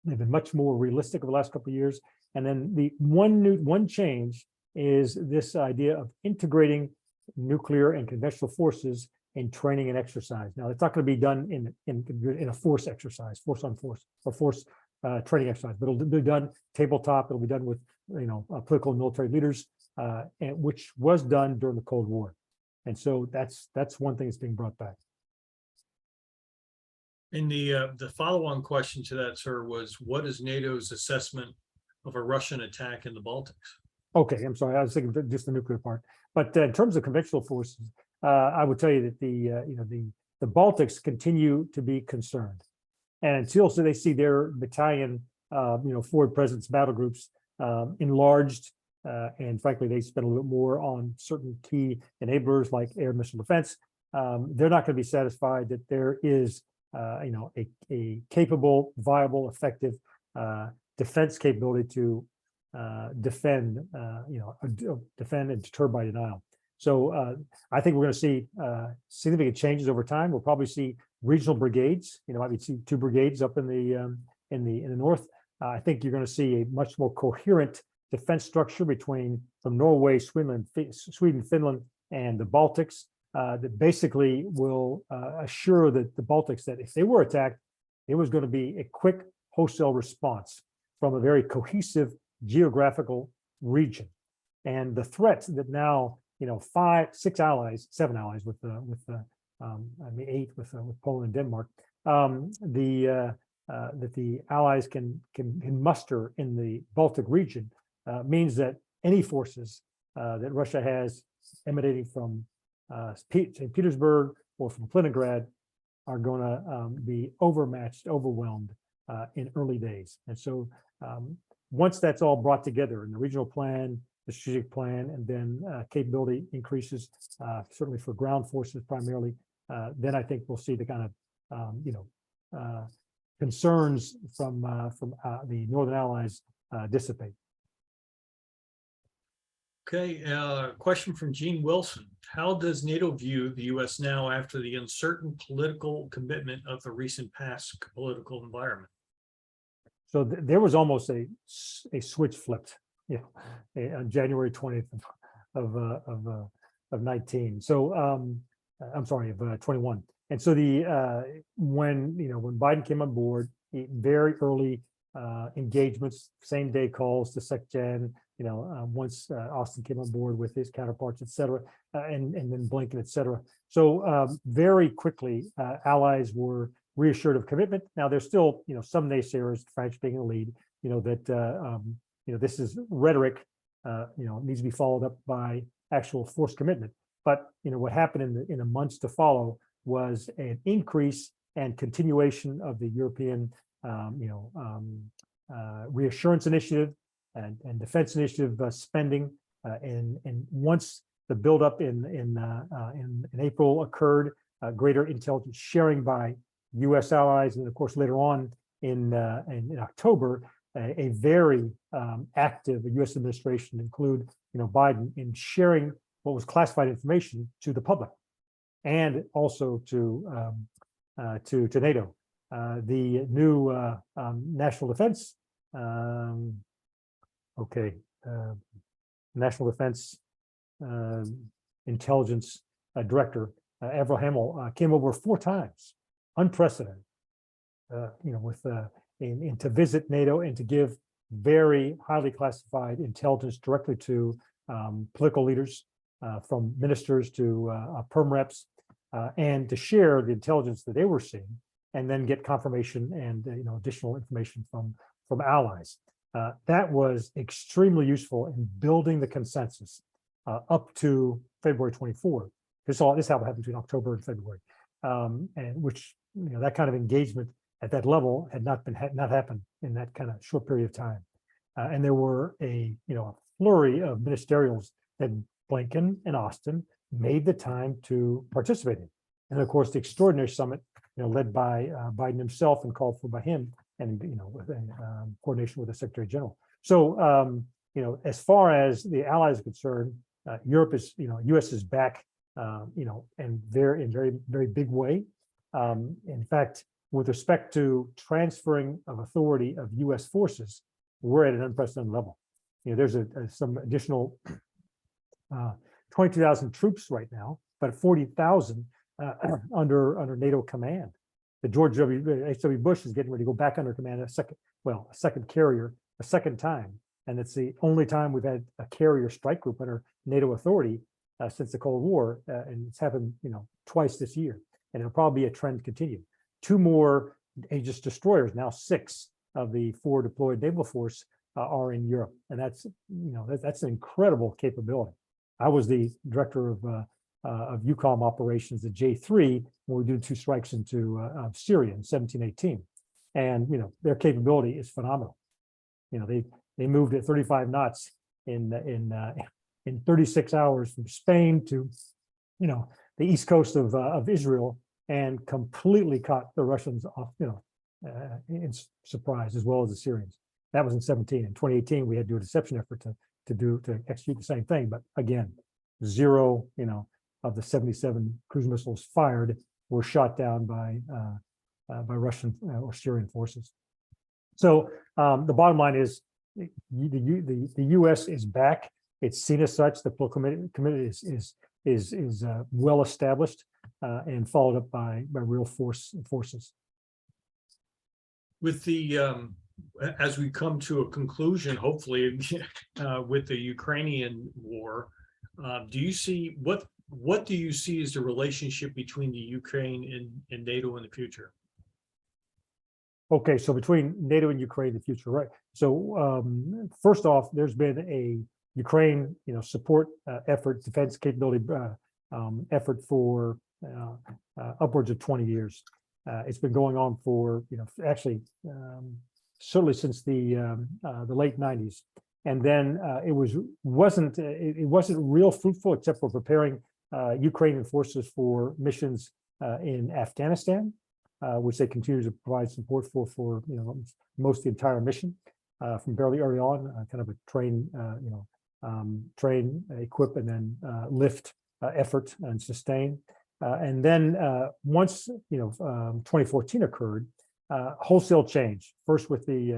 S2: They've been much more realistic over the last couple of years. And then the one change is this idea of integrating nuclear and conventional forces in training and exercise. Now, it's not going to be done in a force exercise, force on force, or force training exercise, but it'll be done tabletop. It'll be done with political and military leaders, and which was done during the Cold War. And so that's one thing that's being brought back.
S3: And the follow-on question to that, sir, was what is NATO's assessment of a Russian attack in the Baltics? Okay,
S2: I'm sorry, I was thinking just the nuclear part. But in terms of conventional forces, I would tell you that the Baltics continue to be concerned, and until they see their battalion, forward presence battle groups enlarged, and frankly, they spend a little bit more on certain key enablers like air missile defense. They're not going to be satisfied that there is a capable, viable, effective defense capability to defend and deter by denial. So I think we're going to see significant changes over time. We'll probably see regional brigades. Might see 2 brigades up in the north. I think you're going to see a much more coherent defense structure from Norway, Sweden, Finland, and the Baltics. That basically will assure that the Baltics, that if they were attacked, it was going to be a quick wholesale response from a very cohesive geographical region. And the threats that now, 7 allies with 8 with Poland and Denmark, that the allies can muster in the Baltic region means that any forces that Russia has emanating from St. Petersburg or from Kaliningrad are going to be overmatched, overwhelmed in early days. And so once that's all brought together in the regional plan, the strategic plan, and then capability increases, certainly for ground forces primarily, then I think we'll see the kind of concerns from the Northern Allies dissipate.
S3: Okay, question from Gene Wilson. How does NATO view the U.S. now after the uncertain political commitment of the recent past political environment?
S2: So there was almost a switch flipped, on January 20th of 19. So I'm sorry, of 21. And so when Biden came on board, very early engagements, same day calls to SecGen, once Austin came on board with his counterparts, et cetera, and then Blinken, et cetera. So very quickly, allies were reassured of commitment. Now there's still, some naysayers, France being a lead, that this is rhetoric, needs to be followed up by actual force commitment. But what happened in the months to follow was an increase and continuation of the European, reassurance initiative and defense initiative spending. And once the buildup in April occurred, greater intelligence sharing by U.S. allies, and of course later on in October, a very active U.S. administration, include Biden, in sharing what was classified information to the public, and also to NATO. The new national defense, national defense intelligence director, Avril Hamel, came over 4 times, unprecedented, to visit NATO and to give very highly classified intelligence directly to political leaders, from ministers to perm reps, and to share the intelligence that they were seeing, and then get confirmation and additional information from allies. That was extremely useful in building the consensus up to February 24. This happened between October and February, and which that kind of engagement at that level had not happened in that kind of short period of time. And there were a flurry of ministerials that Blinken and Austin made the time to participate in. And of course, the extraordinary summit, led by Biden himself and called for by him, and with coordination with the Secretary General. So as far as the allies are concerned, Europe is, U.S. is back, and very big way. In fact, with respect to transferring of authority of U.S. forces, we're at an unprecedented level. There's some additional 22,000 troops right now, but 40,000 under NATO command. The George H.W. Bush is getting ready to go back under command, a second carrier, a second time. And it's the only time we've had a carrier strike group under NATO authority since the Cold War. And it's happened, twice this year. And it'll probably be a trend continue. 2 more Aegis destroyers, now 6 of the 4 deployed naval force are in Europe. And that's, that's an incredible capability. I was the director of EUCOM operations at J3 when we did 2 strikes into Syria in 17-18, and their capability is phenomenal. They moved at 35 knots in 36 hours from Spain to the east coast of Israel, and completely caught the Russians off in surprise, as well as the Syrians. That was in 17. In 2018, we had to do a deception effort to execute the same thing, but again, 0 of the 77 cruise missiles fired were shot down by Russian or Syrian forces. So the bottom line is the U.S. is back. It's seen as such. The political committee is well established and followed up by real forces.
S3: With the as we come to a conclusion, hopefully, with the Ukrainian war, do you see what do you see as the relationship between the Ukraine and NATO in the future?
S2: Okay, so between NATO and Ukraine in the future, right? So first off, there's been a Ukraine, support effort, defense capability effort for upwards of 20 years. It's been going on for, actually, certainly since the late 90s. And then it wasn't real fruitful except for preparing Ukrainian forces for missions in Afghanistan, which they continue to provide support for most of the entire mission from fairly early on, kind of a train, train, equip, and then lift effort and sustain. And then once 2014 occurred, wholesale change. First with the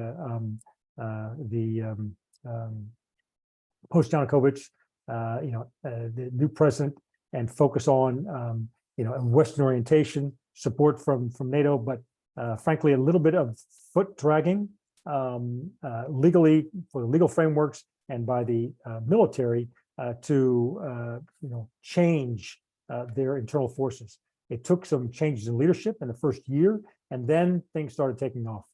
S2: post-Yanukovych, the new president, and focus on Western orientation, support from NATO, but frankly a little bit of foot dragging legally for the legal frameworks and by the military to change their internal forces. It took some changes in leadership in the first year, and then things started taking off.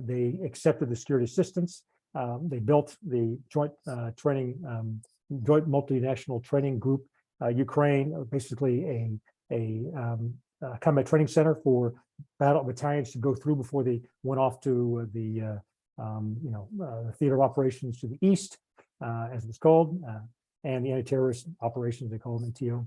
S2: They accepted the security assistance. They built the joint joint multinational training group, Ukraine, basically a combat training center for battle battalions to go through before they went off to the theater of operations to the east, as it was called, and the anti-terrorist operations, they call them ATO.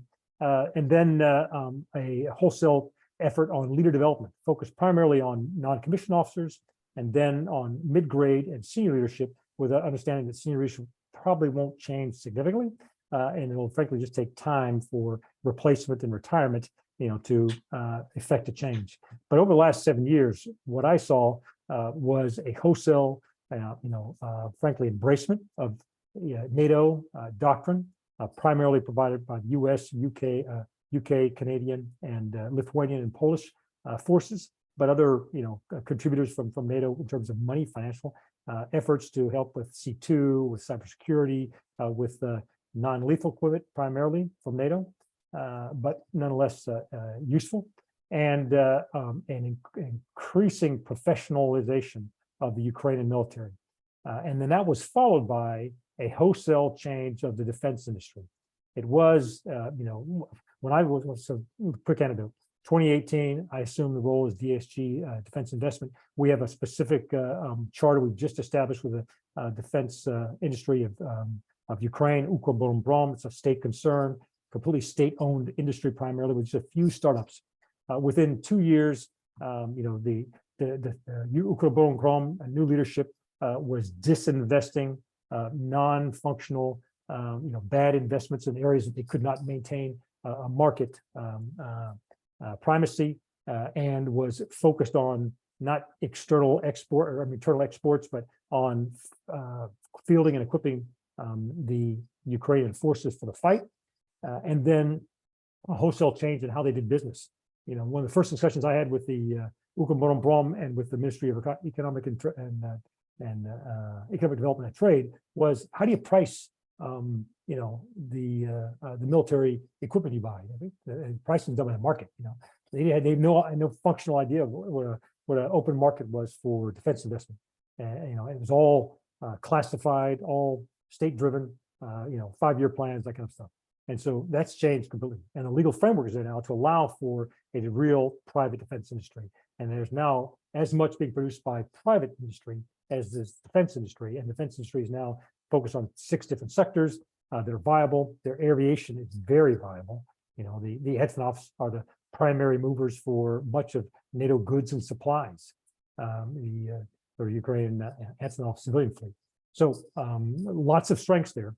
S2: And then a wholesale effort on leader development, focused primarily on non-commissioned officers, and then on mid-grade and senior leadership, with an understanding that senior leadership probably won't change significantly, and it will frankly just take time for replacement and retirement, to effect a change. But over the last 7 years, what I saw was a wholesale, frankly, embracement of NATO doctrine, primarily provided by the US, UK, Canadian, and Lithuanian and Polish forces, but other contributors from NATO in terms of money, financial efforts to help with C2, with cybersecurity, with non-lethal equipment, primarily from NATO, but nonetheless useful, and an increasing professionalization of the Ukrainian military. And then that was followed by a wholesale change of the defense industry. It was, when I was, so quick anecdote, 2018, I assumed the role as DSG, Defense Investment. We have a specific charter we've just established with the defense industry of Ukraine, Ukrbom. It's a state concern, completely state-owned industry primarily, with just a few startups. Within 2 years, the Ukrbom new leadership was disinvesting non-functional, bad investments in areas that they could not maintain a market primacy, and was focused on not external export or internal exports, but on fielding and equipping the Ukrainian forces for the fight, and then a wholesale change in how they did business. One of the first discussions I had with the Ukrbom and with the Ministry of Economic and Economic Development and Trade was, how do you price the military equipment you buy? I think the pricing is done by the market. They had no functional idea of what an open market was for defense investment. It was all classified, all state-driven, 5-year plans, that kind of stuff. And so that's changed completely. And the legal framework is there now to allow for a real private defense industry. And there's now as much being produced by private industry as this defense industry. And defense industry is now focused on 6 different sectors that are viable. Their aviation is very viable. The Hetfnoffs are the primary movers for much of NATO goods and supplies, the Ukrainian Hetfnoff civilian fleet. So lots of strengths there.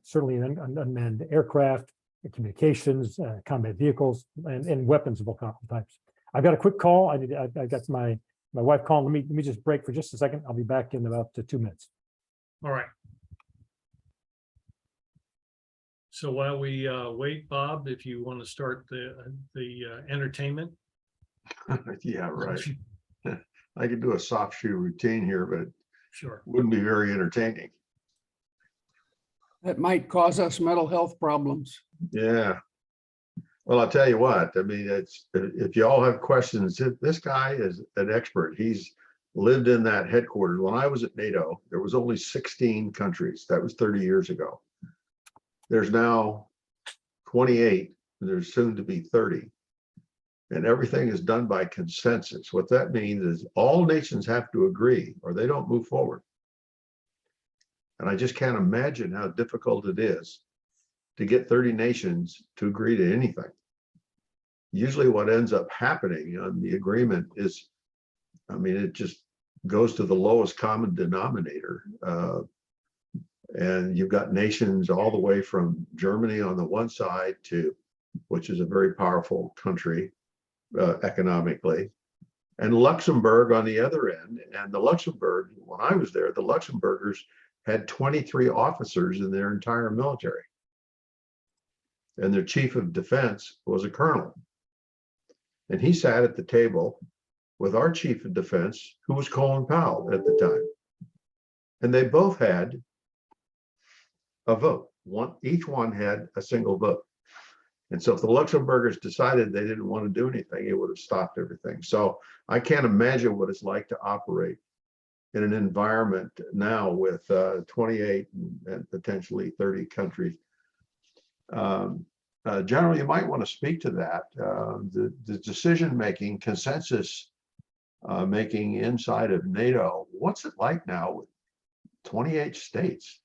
S2: Certainly unmanned aircraft, communications, combat vehicles, and weapons of all types. I've got a quick call. I got my wife calling. Let me just break for just a second. I'll be back in about 2 minutes.
S3: All right. So while we wait, Bob, if you want to start the entertainment.
S1: Yeah, right. I could do a soft shoe routine here, but
S3: Sure.
S1: wouldn't be very entertaining.
S4: That might cause us mental health problems.
S1: Yeah. Well, I'll tell you what, I mean, if you all have questions, this guy is an expert. He's lived in that headquarters. When I was at NATO, there was only 16 countries. That was 30 years ago. There's now 28. There's soon to be 30. And everything is done by consensus. What that means is all nations have to agree or they don't move forward. And I just can't imagine how difficult it is to get 30 nations to agree to anything. Usually what ends up happening on the agreement is, I mean, it just goes to the lowest common denominator. And you've got nations all the way from Germany on the one side to, which is a very powerful country economically, and Luxembourg on the other end. And the Luxembourg, when I was there, the Luxembourgers had 23 officers in their entire military. And their chief of defense was a colonel. And he sat at the table with our chief of defense, who was Colin Powell at the time. And they both had a vote. Each one had a single vote. And so if the Luxembourgers decided they didn't want to do anything, it would have stopped everything. So I can't imagine what it's like to operate in an environment now with 28 and potentially 30 countries. General, you might want to speak to that. The decision-making, consensus making inside of NATO, what's it like now with 28 states?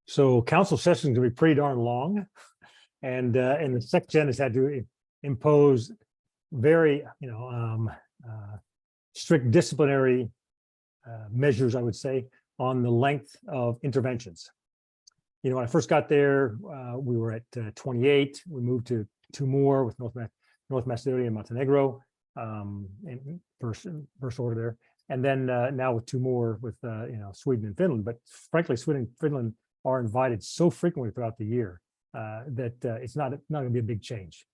S2: So council sessions can be pretty darn long. And the SecGen has had to impose very, strict disciplinary measures, I would say, on the length of interventions. When I first got there, we were at 28. We moved to 2 more with North Macedonia and Montenegro in first order there, and then now with 2 more with Sweden and Finland. But frankly, Sweden and Finland are invited so frequently throughout the year that it's not going to be a big change.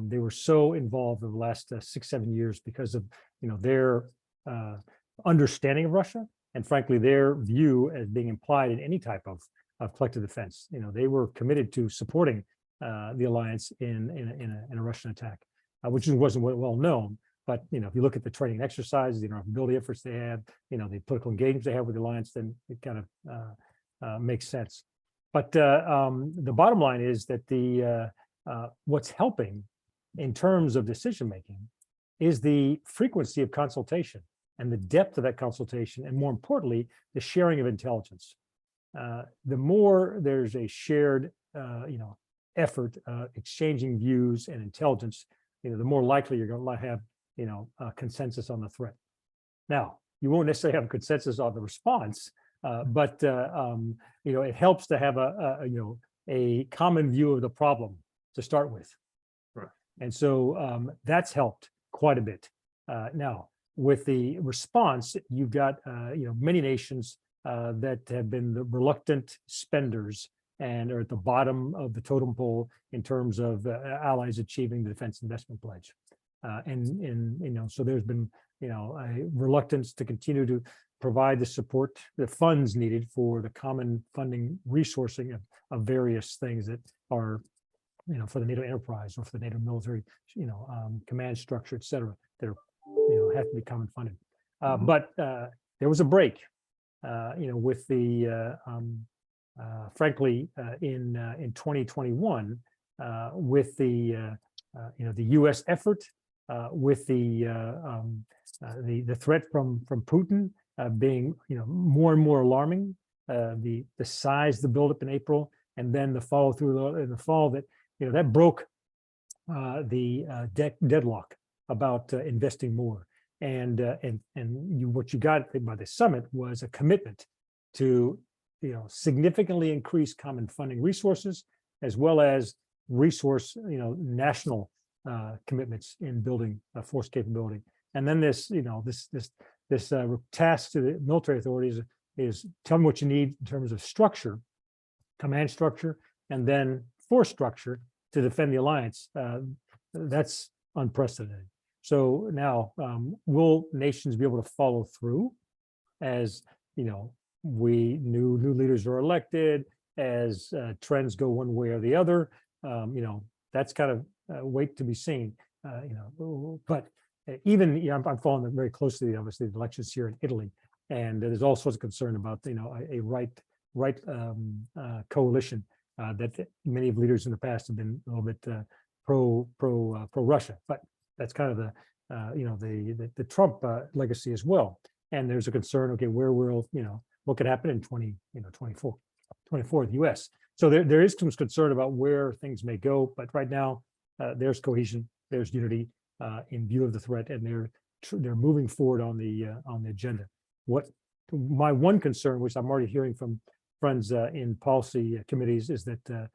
S2: They were so involved in the last 6-7 years because of their understanding of Russia, and frankly their view as being implied in any type of collective defense. They were committed to supporting the alliance in a Russian attack, which wasn't well known. But if you look at the training exercises, the interoperability efforts they have, the political engagement they have with the alliance, then it kind of makes sense. But the bottom line is that what's helping in terms of decision making is the frequency of consultation and the depth of that consultation, and more importantly, the sharing of intelligence. The more there's a shared, effort, exchanging views and intelligence, the more likely you're going to have, a consensus on the threat. Now, you won't necessarily have a consensus on the response, but it helps to have a common view of the problem to start with.
S1: Right.
S2: And so that's helped quite a bit. Now, with the response, you've got many nations that have been the reluctant spenders and are at the bottom of the totem pole in terms of allies achieving the defense investment pledge. So there's been a reluctance to continue to provide the support, the funds needed for the common funding resourcing of various things that are, for the NATO enterprise or for the NATO military, command structure, et cetera, that are, have to be common funded. But there was a break, with the, frankly, in 2021, with the U.S. effort, with the threat from Putin being more and more alarming, the size of the buildup in April, and then the follow through in the fall that that broke the deadlock about investing more. And what you got by the summit was a commitment to significantly increase common funding resources, as well as resource national commitments in building force capability. And then this task to the military authorities is tell me what you need in terms of structure, command structure, and then force structure to defend the alliance. That's unprecedented. So now, will nations be able to follow through as we new leaders are elected, as trends go one way or the other? That's kind of wait to be seen. But even I'm following very closely, obviously, the elections here in Italy, and there's all sorts of concern about a right coalition that many of leaders in the past have been a little bit pro Russia, but that's kind of the the Trump legacy as well. And there's a concern, okay, where will, what could happen in 24 the US. So there is some concern about where things may go, but right now there's cohesion, there's unity in view of the threat, and they're moving forward on the agenda. What my one concern, which I'm already hearing from friends in policy committees, is that the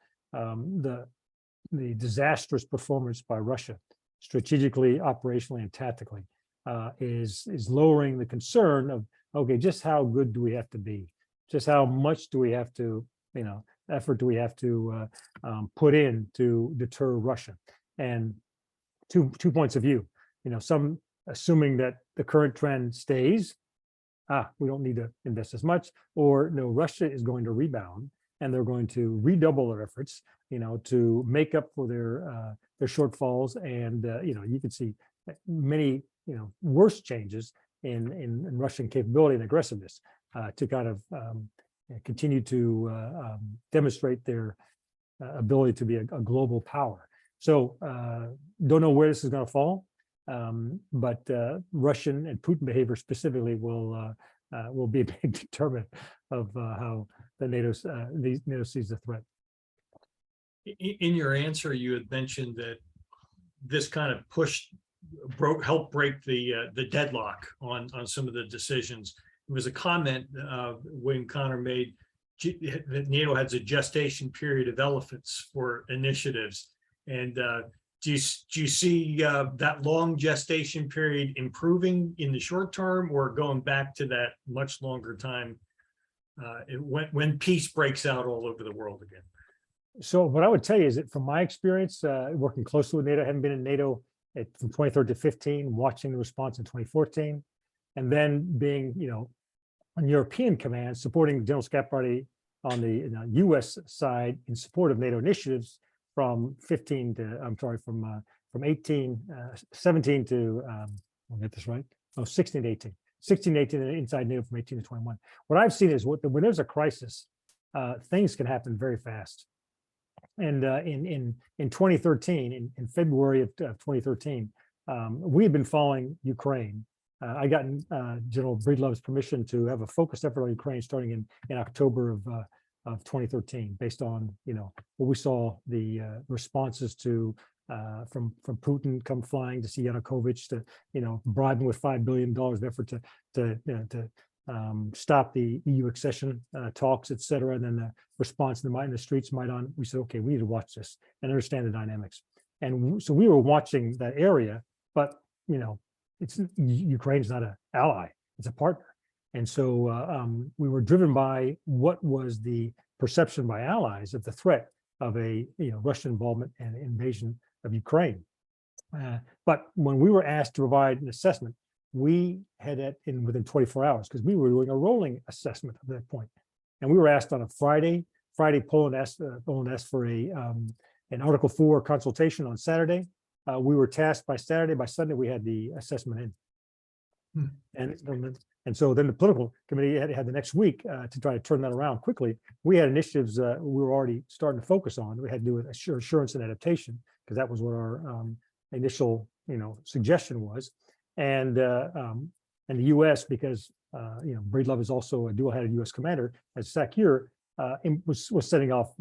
S2: disastrous performance by Russia, strategically, operationally, and tactically, is lowering the concern of, okay, just how good do we have to be? Just how much do we have to, effort do we have to put in to deter Russia? And two points of view. Some assuming that the current trend stays, we don't need to invest as much, or no, Russia is going to rebound and they're going to redouble their efforts, to make up for their shortfalls. And you can see many worse changes in Russian capability and aggressiveness to kind of continue to demonstrate their ability to be a global power. So don't know where this is going to fall, but Russian and Putin behavior specifically will be a big determinant of how the NATO sees the threat.
S3: In your answer, you had mentioned that this kind of helped break the deadlock on some of the decisions. It was a comment when Connor made that NATO has a gestation period of elephants for initiatives. And do you see that long gestation period improving in the short term, or going back to that much longer time when peace breaks out all over the world again?
S2: So what I would tell you is that from my experience, working closely with NATO, I haven't been in NATO from 2013 to 15, watching the response in 2014, and then being, on European command, supporting General Scaparrotti on the US side in support of NATO initiatives from 17 to, I'll get this right, 16 to 18. 16 to 18 inside NATO from 18 to 21. What I've seen is when there's a crisis, things can happen very fast. And in 2013, in February of 2013, we had been following Ukraine. I gotten General Breedlove's permission to have a focused effort on Ukraine starting in October of 2013, based on what we saw, the responses to from Putin come flying to see Yanukovych, to bribing with $5 billion of effort to stop the EU accession talks, et cetera. And then the response in the streets, Maidan, we said, okay, we need to watch this and understand the dynamics. And so we were watching that area, but Ukraine's not an ally, it's a partner. And so we were driven by what was the perception by allies of the threat of a Russian involvement and invasion of Ukraine. But when we were asked to provide an assessment, we had it in within 24 hours, because we were doing a rolling assessment at that point. And we were asked on a Friday, Poland asked for an Article 4 consultation on Saturday. We were tasked by Saturday, by Sunday, we had the assessment in. And so then the political committee had the next week to try to turn that around quickly. We had initiatives we were already starting to focus on. We had to do with assurance and adaptation, because that was what our initial suggestion was. And the U.S., because Breedlove is also a dual-headed U.S. commander, as SACEUR was setting off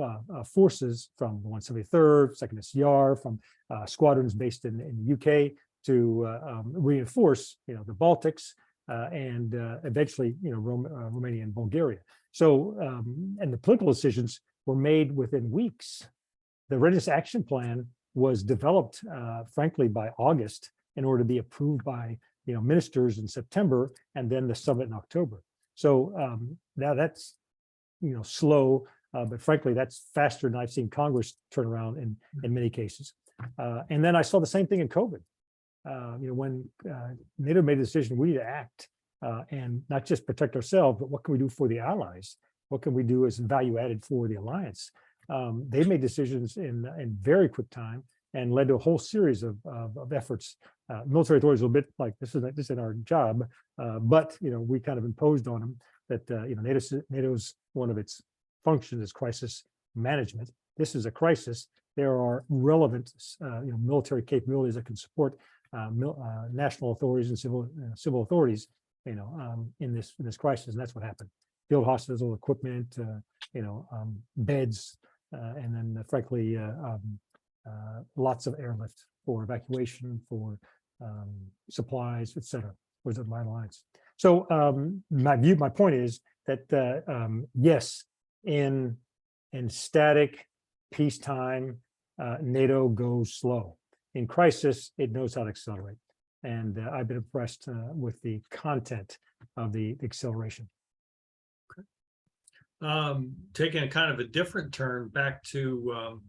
S2: forces from the 173rd, 2nd SCR, from squadrons based in the UK to reinforce the Baltics and eventually Romania and Bulgaria. So and the political decisions were made within weeks. The Readiness Action Plan was developed, frankly, by August, in order to be approved by ministers in September, and then the summit in October. So now that's slow, but frankly that's faster than I've seen Congress turn around in many cases. And then I saw the same thing in COVID. When NATO made the decision, we need to act and not just protect ourselves, but what can we do for the allies? What can we do as value added for the alliance? They made decisions in very quick time and led to a whole series of efforts. Military authorities are a bit like, this isn't our job, but we kind of imposed on them that NATO's one of its functions is crisis management. This is a crisis. there are relevant, military capabilities that can support national authorities and civil authorities, in this crisis, and that's what happened. Field hospital equipment, beds, and then frankly, lots of airlift for evacuation, for supplies, et cetera, was the vital lines. So my point is that yes, in static peacetime, NATO goes slow. In crisis, it knows how to accelerate. And I've been impressed with the content of the acceleration.
S3: Taking a kind of a different turn back to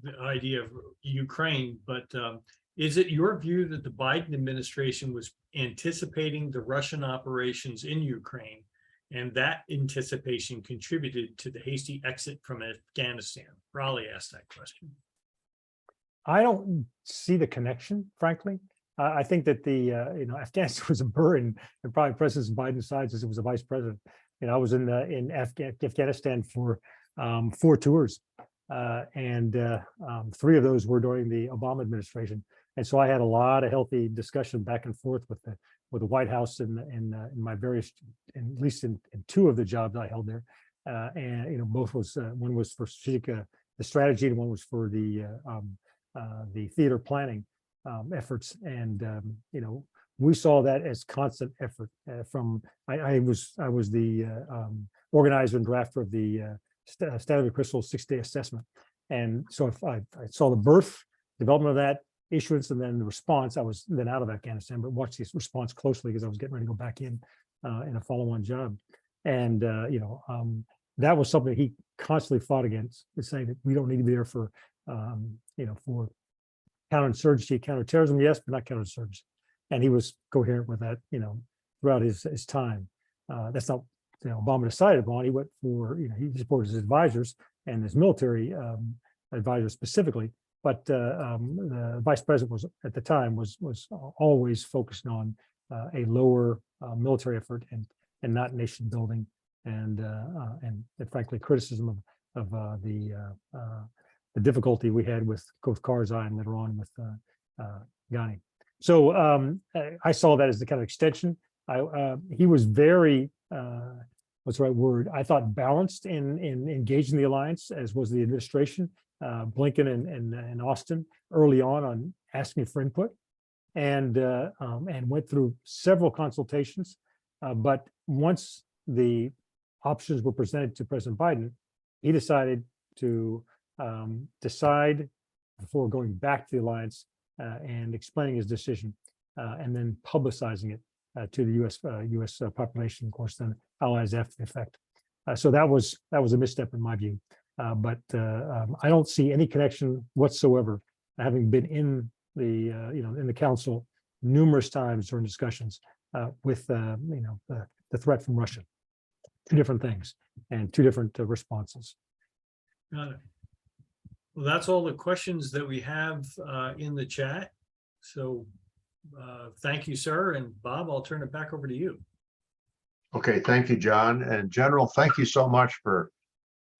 S3: the idea of Ukraine, but is it your view that the Biden administration was anticipating the Russian operations in Ukraine, and that anticipation contributed to the hasty exit from Afghanistan? Raleigh asked that question.
S2: I don't see the connection, frankly. I think that the Afghanistan was a burden, and probably President Biden sides as it was a vice president. I was in Afghanistan for 4 tours, and 3 of those were during the Obama administration. And so I had a lot of healthy discussion back and forth with the White House in my various, at least in 2 of the jobs I held there. And both was one was for strategic the strategy, and one was for the theater planning efforts. And we saw that as constant effort from. I was the organizer and drafter of the Standard Crystal 6-day assessment, and so if I saw the birth, development of that, issuance, and then the response. I was then out of Afghanistan, but watched this response closely because I was getting ready to go back in a follow-on job. And that was something he constantly fought against, is saying that we don't need to be there for for counterinsurgency, counterterrorism, yes, but not counterinsurgency. And he was coherent with that, throughout his time. That's not Obama decided upon. He went for, he supported his advisors and his military advisors specifically. But the vice president was at the time was always focused on a lower military effort and not nation building, and frankly criticism of the difficulty we had with both Karzai and later on with Ghani. So I saw that as the kind of extension. He was very what's the right word? I thought balanced in engaging the alliance, as was the administration. Blinken and Austin early on asking for input, and went through several consultations. But once the options were presented to President Biden, he decided to decide before going back to the alliance and explaining his decision, and then publicizing it to the U.S. population, of course, then allies after the effect. So that was a misstep in my view. But I don't see any connection whatsoever, having been in the in the council numerous times during discussions with the threat from Russia. 2 different things and 2 different responses.
S3: Got it. Well, that's all the questions that we have in the chat. So thank you, sir. And Bob, I'll turn it back over to you.
S1: Okay, thank you, John. And General, thank you so much for